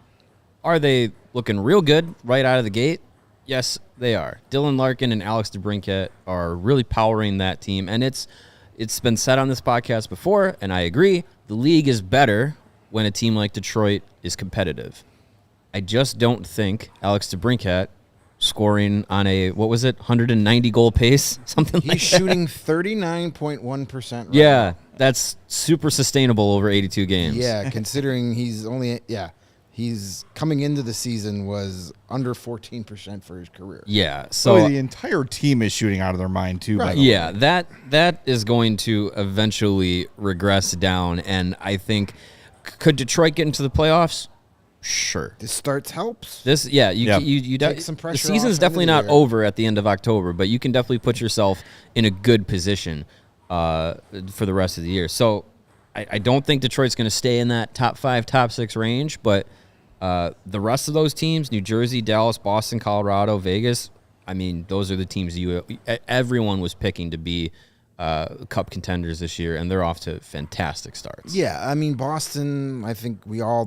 are they looking real good right out of the gate? Yes, they are. Dylan Larkin and Alex DeBrincat are really powering that team. And it's been said on this podcast before, and I agree, the league is better when a team like Detroit is competitive. I just don't think Alex DeBrincat scoring on a, 190 goal pace? Something like that. He's shooting 39.1% right Yeah, now. that's super sustainable over 82 games. Yeah, considering he's coming into the season was under 14% for his career. Yeah, So so the entire team is shooting out of their mind too. By Right. the way. yeah, that is going to eventually regress down, and I think could Detroit get into the playoffs? Sure. This starts helps. You Take some pressure the season's off definitely end of not the year. over at the end of October, but you can definitely put yourself in a good position for the rest of the year. So I don't think Detroit's going to stay in that top 5, top 6 range, but the rest of those teams, New Jersey, Dallas, Boston, Colorado, Vegas, I mean, those are the teams everyone was picking to be Cup contenders this year, and they're off to fantastic starts. Yeah, I mean Boston. I think we all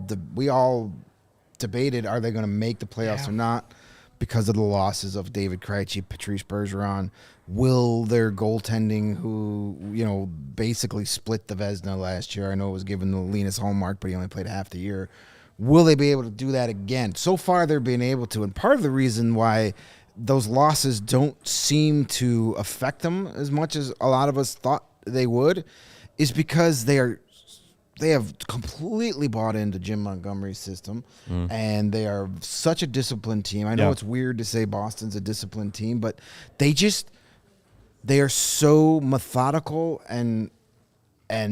debated are they going to make the playoffs or not because of the losses of David Krejci, Patrice Bergeron. Will their goaltending, who basically split the Vezina last year? I know it was given the Linus Hallmark, but he only played half the year. Will they be able to do that again? So far, they're being able to, and part of the reason why those losses don't seem to affect them as much as a lot of us thought they would is because they have completely bought into Jim Montgomery's system, and they are such a disciplined team. I know it's weird to say Boston's a disciplined team, but they are so methodical and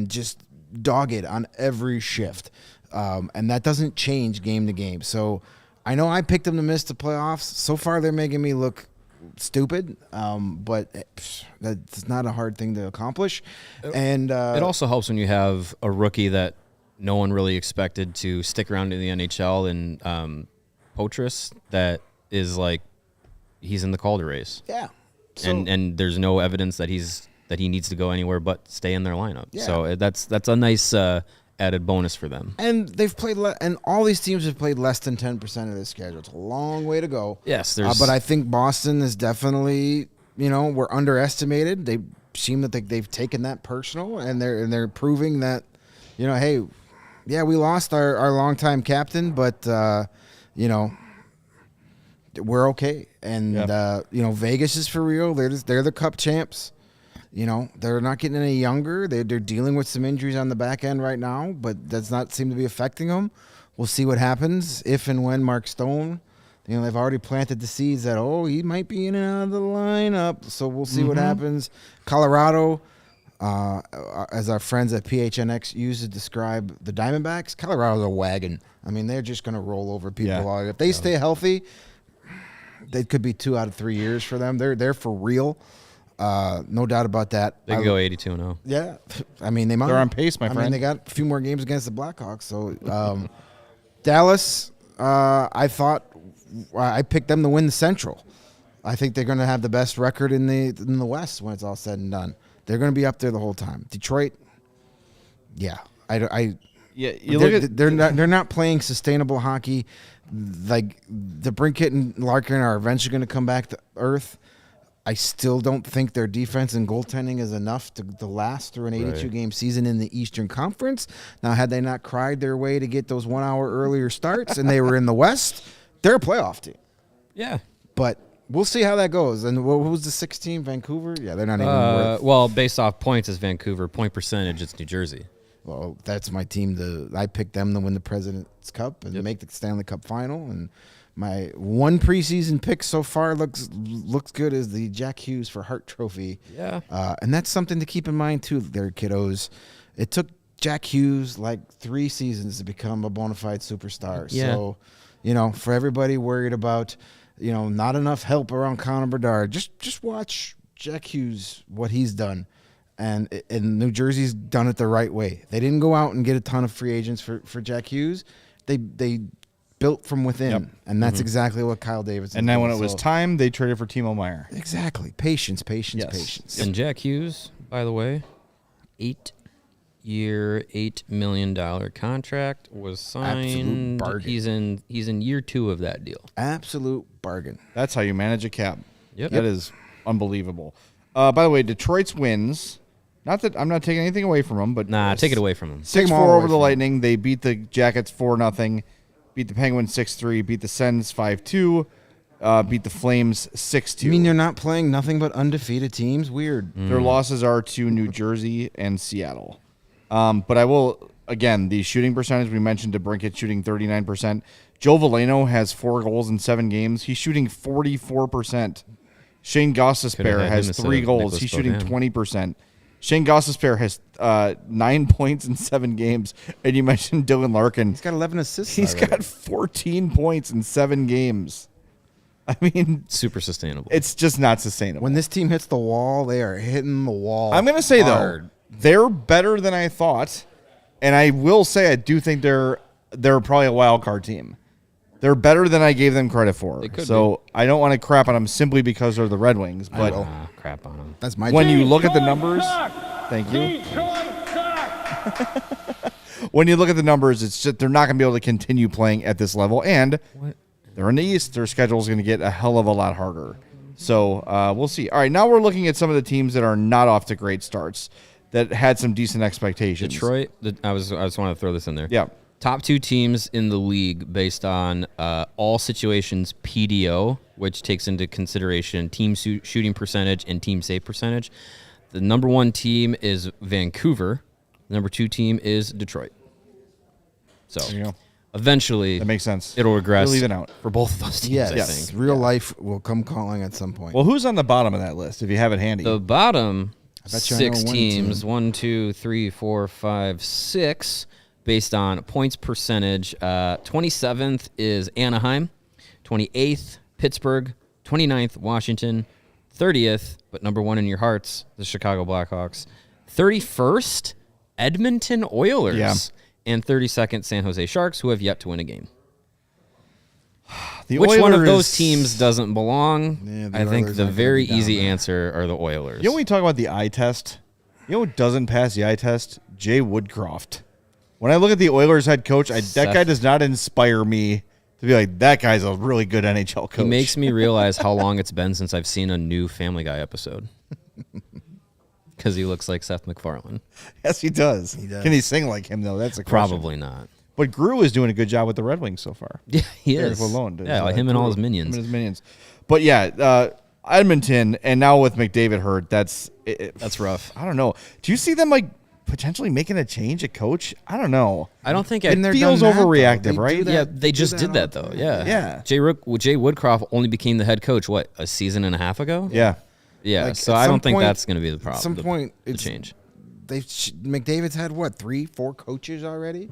just dogged on every shift, and that doesn't change game to game. So I know I picked them to miss the playoffs. So far, they're making me look stupid, but that's not a hard thing to accomplish. And It also helps when you have a rookie that no one really expected to stick around in the NHL, and Potras that is like he's in the Calder race, yeah. So, and there's no evidence that he needs to go anywhere but stay in their lineup. Yeah. So that's a nice added bonus for them. and they've played, and all these teams have played less than 10% of the schedule. It's a long way to go. Yes, there's But I think Boston is definitely, we're underestimated. They seem that they've taken that personal, and they're proving that, hey, yeah, we lost our longtime captain, but we're okay. And Vegas is for real. They're the Cup champs. They're not getting any younger. They're dealing with some injuries on the back end right now, but does not seem to be affecting them. We'll see what happens if and when Mark Stone. They've already planted the seeds that he might be in and out of the lineup. So we'll see what happens. Colorado, As our friends at PHNX used to describe the Diamondbacks, Colorado's a wagon. I mean, they're just going to roll over people. Yeah. If they stay healthy, they could be 2 out of 3 years for them. They're for real. No doubt about that. They can go 82-0. Yeah. I mean, they might. They're on pace, my I mean, friend. they got a few more games against the Blackhawks. So, Dallas, I picked them to win the Central. I think they're going to have the best record in the West when it's all said and done. They're going to be up there the whole time. Detroit, yeah. They're not playing sustainable hockey. Like DeBrincat and Larkin are eventually going to come back to earth. I still don't think their defense and goaltending is enough to last through an 82-game season in the Eastern Conference. Now, had they not cried their way to get those 1 hour earlier starts and they were in the West, they're a playoff team. Yeah. But we'll see how that goes. And what was the 6th team? Vancouver? Yeah, they're not even worth. Well, based off points, it's Vancouver. Point percentage, it's New Jersey. Well, that's my team. I picked them to win the President's Cup and make the Stanley Cup final. And my one preseason pick so far looks good as the Jack Hughes for Hart Trophy. Yeah. And that's something to keep in mind, too, there, kiddos. It took Jack Hughes like 3 seasons to become a bona fide superstar. Yeah. So, for everybody worried about, not enough help around Connor Bedard, just watch Jack Hughes, what he's done. And New Jersey's done it the right way. They didn't go out and get a ton of free agents for Jack Hughes. They built from within, and that's exactly what Kyle Davidson And then did. when it was time, they traded for Timo Meyer. Exactly. Patience. Yes. And Jack Hughes, by the way, 8-year, $8 million contract was signed. Absolute bargain. He's in year 2 of that deal. Absolute bargain. That's how you manage a cap. Yep. That is unbelievable. By the way, Detroit's wins. Not that I'm not taking anything away from them, but Take it away from him. 6-4 all away over the from Lightning. They beat the Jackets 4-0. Beat the Penguins 6-3. Beat the Sens 5-2. Beat the Flames 6-2. You mean they're not playing nothing but undefeated teams? Weird. Their losses are to New Jersey and Seattle. But I will, again, the shooting percentage, we mentioned DeBrincat shooting 39%. Joe Veleno has 4 goals in 7 games. He's shooting 44%. Shane Gostisbehere has 3 goals. Nicholas He's shooting Beaudin. 20%. Shane Gostisbehere has 9 points in 7 games. And you mentioned Dylan Larkin. He's got 11 assists. He's already. got 14 points in 7 games. I mean, Super sustainable. it's just not sustainable. When this team hits the wall, they are hitting the wall. I'm going to say, hard. though, they're better than I thought. And I will say I do think they're probably a wild card team. They're better than I gave them credit for. They could So I don't want to crap on them simply because they're the Red Wings. But Crap on him. That's my when job. you look at the numbers, thank you. When you look at the numbers, it's just they're not going to be able to continue playing at this level. And they're in the East. Their schedule is going to get a hell of a lot harder. So we'll see. All right, now we're looking at some of the teams that are not off to great starts, that had some decent expectations. Detroit, I just want to throw this in there. Yeah. Top 2 teams in the league based on all situations PDO, which takes into consideration team shooting percentage and team save percentage. The number 1 team is Vancouver. The number 2 team is Detroit. So There you go. eventually That makes sense. it'll regress It'll even out. for both of those teams, I Yes, think. real life will come calling at some point. Well, who's on the bottom of that list if you have it handy? The bottom bet you I know 6 one teams, team. 1, 2, 3, 4, 5, 6, based on points percentage. 27th is Anaheim, 28th, Pittsburgh, 29th, Washington, 30th, but number 1 in your hearts, the Chicago Blackhawks, 31st, Edmonton Oilers, Yeah. and 32nd, San Jose Sharks, who have yet to win a game. The Which one of Oilers- those teams doesn't belong? Yeah, the I think Oilers the aren't gonna very be down easy there. answer are the Oilers. You know, when we talk about the eye test, you know what doesn't pass the eye test? Jay Woodcroft. When I look at the Oilers head coach, that guy does not inspire me to be like, that guy's a really good NHL coach. He makes me realize how long it's been since I've seen a new Family Guy episode. Because he looks like Seth MacFarlane. Yes, he does. He does. Can he sing like him, though? That's a question. Probably not. But Gru is doing a good job with the Red Wings so far. Yeah, he Eric is. Lalonde is, Yeah, like him and all his minions. Him and his minions. But yeah, Edmonton, and now with McDavid hurt, that's rough. I don't know. Do you see them like potentially making a change at coach? I don't know. I don't think And it they're feels done that, though. overreactive, They do right? that- Yeah, they just do did that, all though. the Yeah. time. Yeah. Jay Woodcroft only became the head coach, what, a season and a half ago? Yeah. Yeah, Like, so at I some don't think point- that's going to be the problem. At some point, the it's change. McDavid's had what 3-4 coaches already.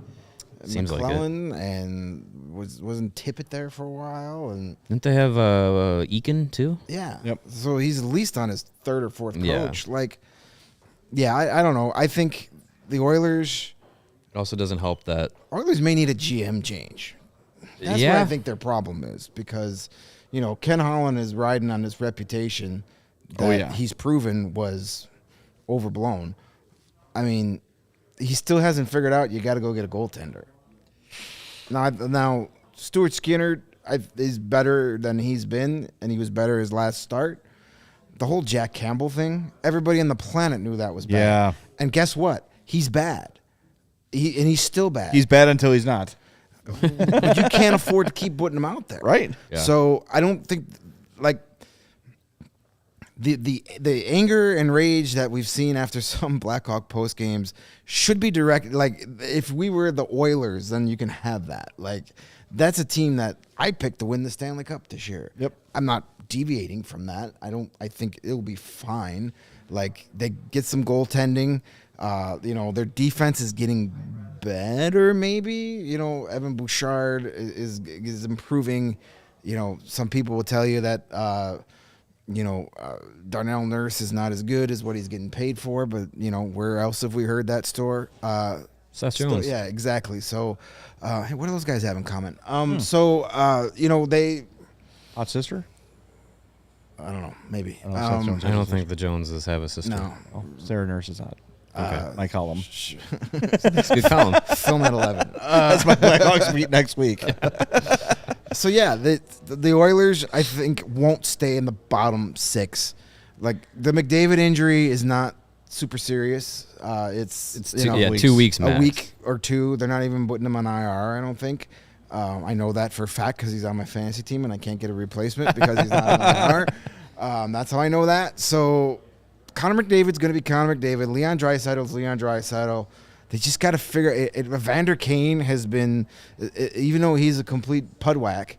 Seems McClellan like it. And wasn't Tippett there for a while, and Didn't they have Eakin too? yeah. Yep. So he's at least on his third or fourth Yeah. coach. Like, yeah, I don't know. I think the Oilers It also doesn't help that. may need a GM change. That's what I think their problem is, because, Ken Holland is riding on this reputation that he's proven was overblown. I mean, he still hasn't figured out you got to go get a goaltender. Now Stuart Skinner is better than he's been, and he was better his last start. The whole Jack Campbell thing, everybody on the planet knew that was bad. Yeah. And guess what? He's bad. He's still bad. He's bad until he's not. But you can't afford to keep putting him out there. Right. Yeah. So I don't think, like, the anger and rage that we've seen after some Blackhawk post games should be directed. Like, if we were the Oilers, then you can have that. Like, that's a team that I picked to win the Stanley Cup this year. Yep. I'm not deviating from that. I think it'll be fine. Like, they get some goaltending. Their defense is getting better, maybe. Evan Bouchard is improving. Some people will tell you that Darnell Nurse is not as good as what he's getting paid for, but where else have we heard that store? Seth Jones. Yeah, exactly. So, hey, what do those guys have in common? They, Hot sister? I don't know, maybe. I don't know if Seth Jones I don't think the Joneses have a sister. No. Oh, Sarah Nurse is hot. Okay. My column. It's a good column. Film at 11. That's my Blackhawks meet next week. So yeah, the Oilers I think won't stay in the bottom 6. Like, the McDavid injury is not super serious. It's 2 weeks max. a week or two. They're not even putting him on IR. I don't think. I know that for a fact because he's on my fantasy team and I can't get a replacement because he's not on IR. That's how I know that. So Connor McDavid's going to be Connor McDavid. Leon Draisaitl's Leon Draisaitl. They just got to figure it. Evander Kane has been, even though he's a complete pudwhack,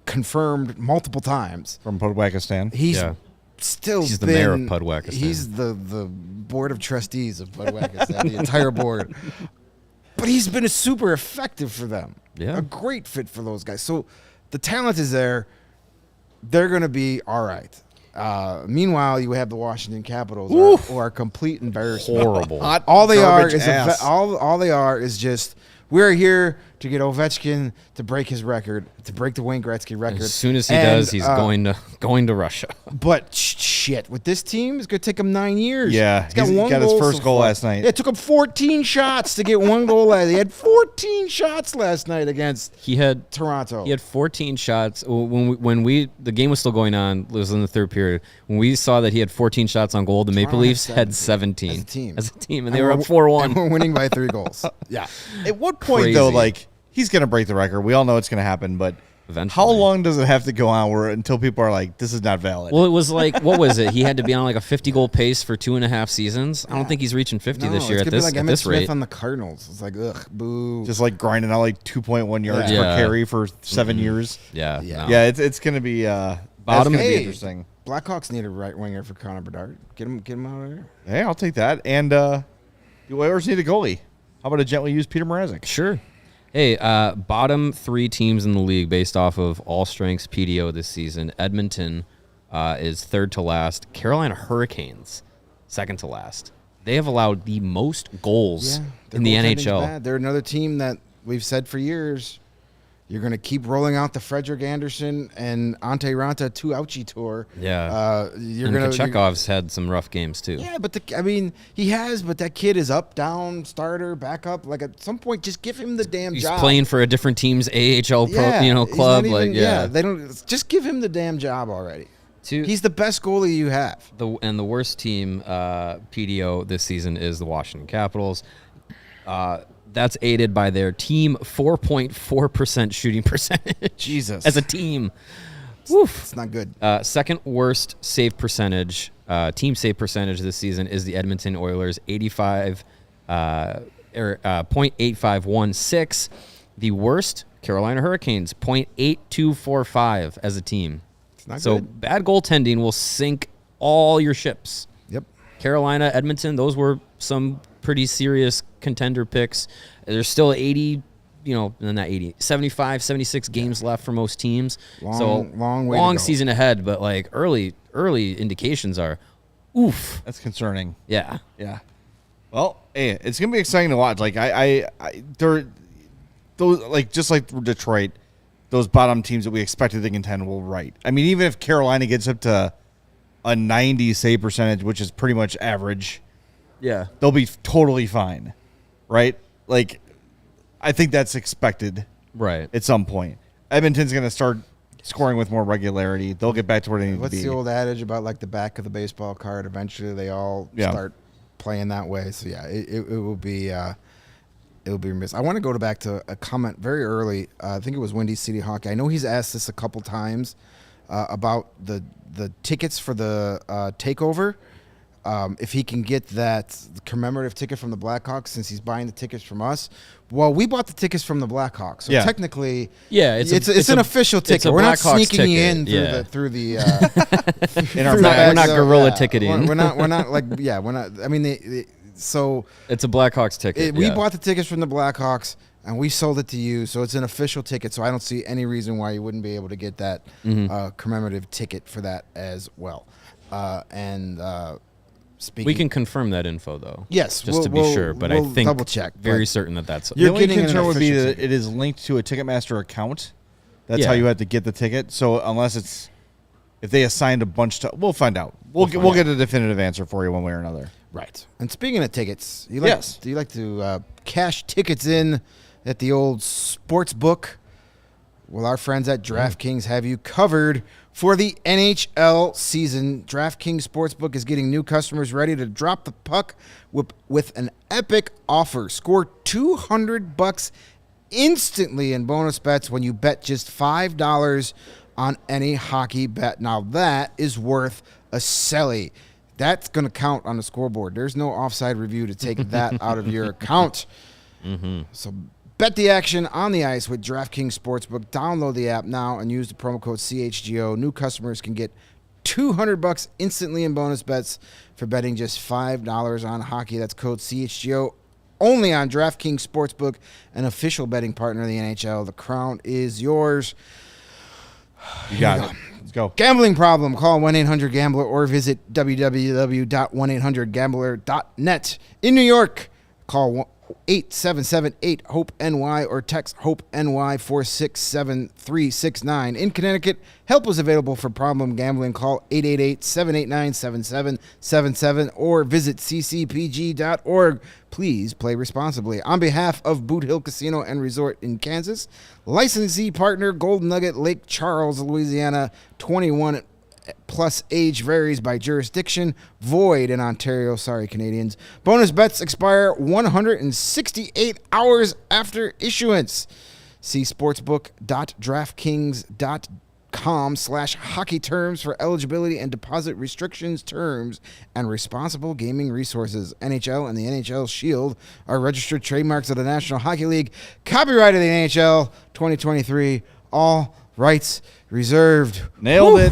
confirmed multiple times. From Podwakistan. He's still He's the been, mayor of Pudwakistan. He's the board of trustees of Pudwakistan, the entire board. But he's been super effective for them. Yeah. A great fit for those guys. So the talent is there. They're going to be all right. Meanwhile, you have the Washington Capitals, who are complete embarrassment. Horrible. Hot All they are garbage is ass. all they are is just, we're here to get Ovechkin to break his record, to break the Wayne Gretzky record. As soon as he does, he's going to Russia. But shit, with this team, it's going to take him 9 years. Yeah, he's got he one got his goal first so goal far. last night. It took him 14 shots to get one goal. He had 14 shots last night against He had Toronto. He had 14 shots when the game was still going on. It was in the third period. When we saw that he had 14 shots on goal, the Maple Toronto Leafs had 17 as a team. and they were up 4-1. And we're winning by 3 goals. Yeah. At what point, Crazy. though, like, he's going to break the record. We all know it's going to happen, but Eventually. how long does it have to go on until people are like, this is not valid? Well, it was like, what was it? He had to be on like a 50-goal pace for 2.5 seasons. I don't think he's reaching 50 this year it's at gonna this be like Emmitt this Smith rate. on the Cardinals. It's like, ugh, boo. Just like grinding out like 2.1 yards Yeah. per carry for 7 years. Yeah, Yeah. no. Yeah, it's going to be Bottom- Be Hey, interesting. Blackhawks need a right winger for Connor Bedard. Get him out of there. Hey, I'll take that. And the Oilers need a goalie. How about a gently used Peter Mrazek? Sure. Hey, bottom 3 teams in the league based off of all strengths PDO this season. Edmonton is third to last. Carolina Hurricanes, second to last. They have allowed the most goals in the goaltending's NHL. bad. They're another team that we've said for years, you're going to keep rolling out the Frederick Anderson and Ante Ranta 2 Ouchie tour. Yeah. You're And going Kachekhov's had some rough games too. Yeah, but he has, but that kid is up, down, starter, backup. Like, at some point, just give him the damn He's job. playing for a different team's AHL he's club. not even- Like, yeah. they don't. Just give him the damn job already. Two- He's the best goalie you have. The worst team PDO this season is the Washington Capitals. That's aided by their team 4.4% shooting percentage. Jesus. As a team. Woof. It's not good. Second worst save percentage, team save percentage this season is the Edmonton Oilers, 0.8516. The worst, Carolina Hurricanes, 0.8245 as a team. It's not So good. bad goaltending will sink all your ships. Yep. Carolina, Edmonton, those were some pretty serious contender picks. There's still 80, not 80, 75, 76 games left for most teams. Long season ahead, but like early indications are, oof. That's concerning. Yeah. Yeah. Well, hey, it's gonna be exciting to watch. Like those like just like Detroit, those bottom teams that we expected to contend will right. I mean, even if Carolina gets up to a 90 save percentage, which is pretty much average, Yeah. they'll be totally fine, right? Like, I think that's expected Right. at some point. Edmonton's gonna start scoring with more regularity. They'll get back to where they need to What's be. the old adage about like the back of the baseball card? Eventually, they all start playing that way. So yeah, it will be remiss. I want to go back to a comment very early. I think it was Windy City Hockey. I know he's asked this a couple times about the tickets for the takeover. If he can get that commemorative ticket from the Blackhawks, since he's buying the tickets from us. Well, we bought the tickets from the Blackhawks, so technically, it's an official ticket. We're not sneaking you in through the we're not guerrilla ticketing. We're not like we're not. I mean, so it's a Blackhawks ticket. We bought the tickets from the Blackhawks and we sold it to you, so it's an official ticket. So I don't see any reason why you wouldn't be able to get that commemorative ticket for that as well. Speaking, we can confirm that info though. Yes, just to be sure. But I think double check. Very certain that's. The only concern would be that it is linked to a Ticketmaster account. That's how you have to get the ticket. So unless if they assigned a bunch to, we'll find out. We'll get a definitive answer for you one way or another. Right. And speaking of tickets, do you like to cash tickets in at the old sports book? Well, our friends at DraftKings have you covered for the NHL season. DraftKings Sportsbook is getting new customers ready to drop the puck with an epic offer. Score $200 instantly in bonus bets when you bet just $5 on any hockey bet. Now that is worth a celly. That's going to count on the scoreboard. There's no offside review to take that out of your account. So bet the action on the ice with DraftKings Sportsbook. Download the app now and use the promo code CHGO. New customers can get $200 instantly in bonus bets for betting just $5 on hockey. That's code CHGO only on DraftKings Sportsbook, an official betting partner of the NHL. The crown is yours. You got it. Let's go. Gambling problem? Call 1-800-GAMBLER or visit www.1800gambler.net. In New York, call 877-8-HOPE-NY or text HOPE-NY 467-369. In Connecticut, help is available for problem gambling. Call 888-789-7777 or visit ccpg.org. Please play responsibly. On behalf of Boot Hill Casino and Resort in Kansas, licensee partner Gold Nugget, Lake Charles, Louisiana, 21 plus age varies by jurisdiction. Void in Ontario. Sorry, Canadians. Bonus bets expire 168 hours after issuance. See sportsbook.draftkings.com/hockey terms for eligibility and deposit restrictions, terms, and responsible gaming resources. NHL and the NHL Shield are registered trademarks of the National Hockey League. Copyright of the NHL 2023. All rights reserved. Nailed it.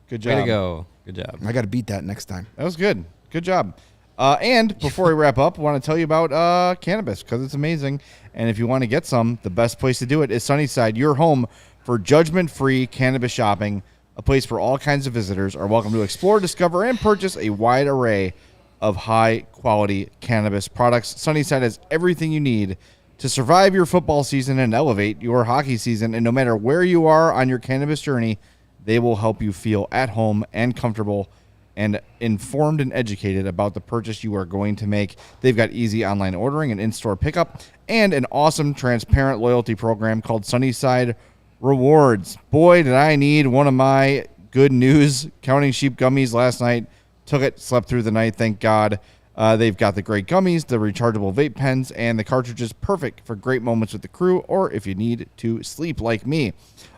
Good job. Way to go. Good job. I got to beat that next time. That was good. Good job. And before we wrap up, I want to tell you about cannabis because it's amazing. And if you want to get some, the best place to do it is Sunnyside, your home for judgment-free cannabis shopping, a place where all kinds of visitors are welcome to explore, discover, and purchase a wide array of high-quality cannabis products. Sunnyside has everything you need to survive your football season and elevate your hockey season. And no matter where you are on your cannabis journey, they will help you feel at home and comfortable and informed and educated about the purchase you are going to make. They've got easy online ordering and in-store pickup and an awesome transparent loyalty program called Sunnyside Rewards. Boy, did I need one of my good news counting sheep gummies last night. Took it, slept through the night, thank God. They've got the great gummies, the rechargeable vape pens, and the cartridges, perfect for great moments with the crew or if you need to sleep like me.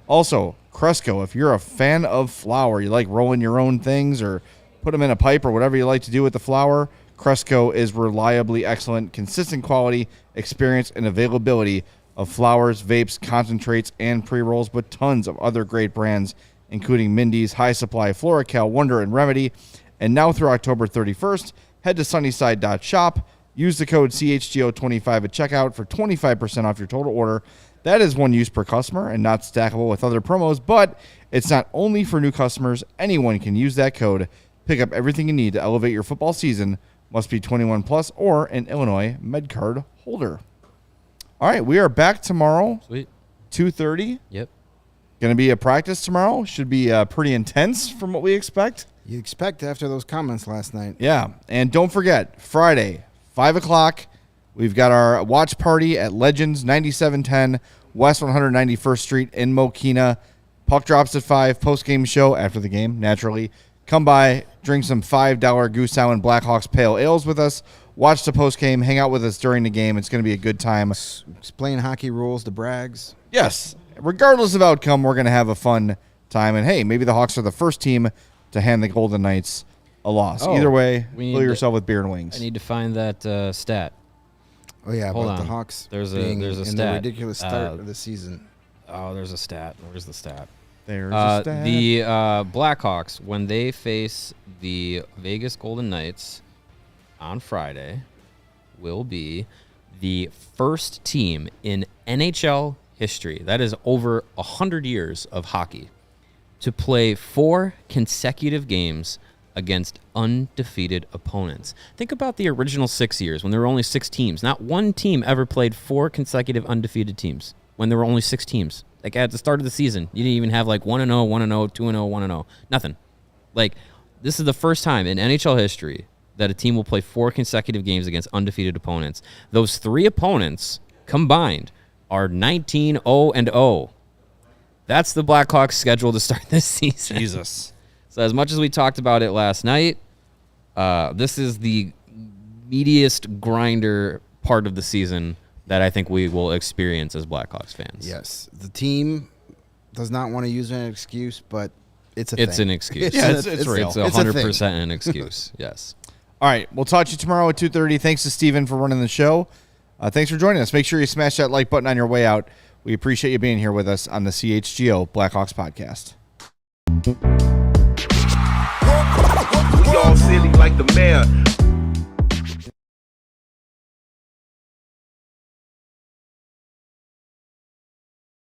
Also, Cresco, if you're a fan of flower, you like rolling your own things or put them in a pipe or whatever you like to do with the flower, Cresco is reliably excellent, consistent quality, experience, and availability of flowers, vapes, concentrates, and pre-rolls, but tons of other great brands, including Mindy's, High Supply, Floracal, Wonder, and Remedy. And now through October 31st, head to sunnyside.shop, Use the code CHGO25 at checkout for 25% off your total order. That is one use per customer and not stackable with other promos, but it's not only for new customers. Anyone can use that code. Pick up everything you need to elevate your football season. Must be 21 plus or an Illinois MedCard holder. All right, we are back tomorrow. Sweet. 2:30. Yep. Going to be a practice tomorrow. Should be pretty intense from what we expect. You expect after those comments last night. Yeah, and don't forget, Friday, 5 o'clock, we've got our watch party at Legends 9710 West 191st Street in Mokina. Puck drops at 5, post-game show after the game, naturally. Come by, drink some $5 Goose Island Blackhawks Pale Ales with us, watch the post-game, hang out with us during the game. It's going to be a good time. Explain hockey rules to Brags. Yes, regardless of outcome, we're going to have a fun time. And, hey, maybe the Hawks are the first team to hand the Golden Knights a loss. Oh, Either way, we fill need yourself with beer and wings. I need to find that stat. Oh, yeah, Hold about the on. Hawks There's a being stat. in the ridiculous start of the season. Oh, there's a stat. Where's the stat? There's a stat. The Blackhawks, when they face the Vegas Golden Knights on Friday, will be the first team in NHL history, that is over 100 years of hockey, to play 4 consecutive games against undefeated opponents. Think about the original 6 years when there were only 6 teams. Not one team ever played 4 consecutive undefeated teams when there were only 6 teams. Like at the start of the season, you didn't even have like 1-0, 1-0, 2-0, 1-0. Nothing. Like this is the first time in NHL history that a team will play 4 consecutive games against undefeated opponents. Those 3 opponents combined are 19-0-0. That's the Blackhawks schedule to start this season. Jesus. So as much as we talked about it last night, this is the meatiest grinder part of the season that I think we will experience as Blackhawks fans. Yes. The team does not want to use an excuse, but it's It's thing. an excuse. Yeah, it's real. It's It's a 100% thing. an excuse. Yes. All right, we'll talk to you tomorrow at 2:30. Thanks to Steven for running the show. Thanks for joining us. Make sure you smash that like button on your way out. We appreciate you being here with us on the CHGO Blackhawks Podcast. We all silly like the mayor.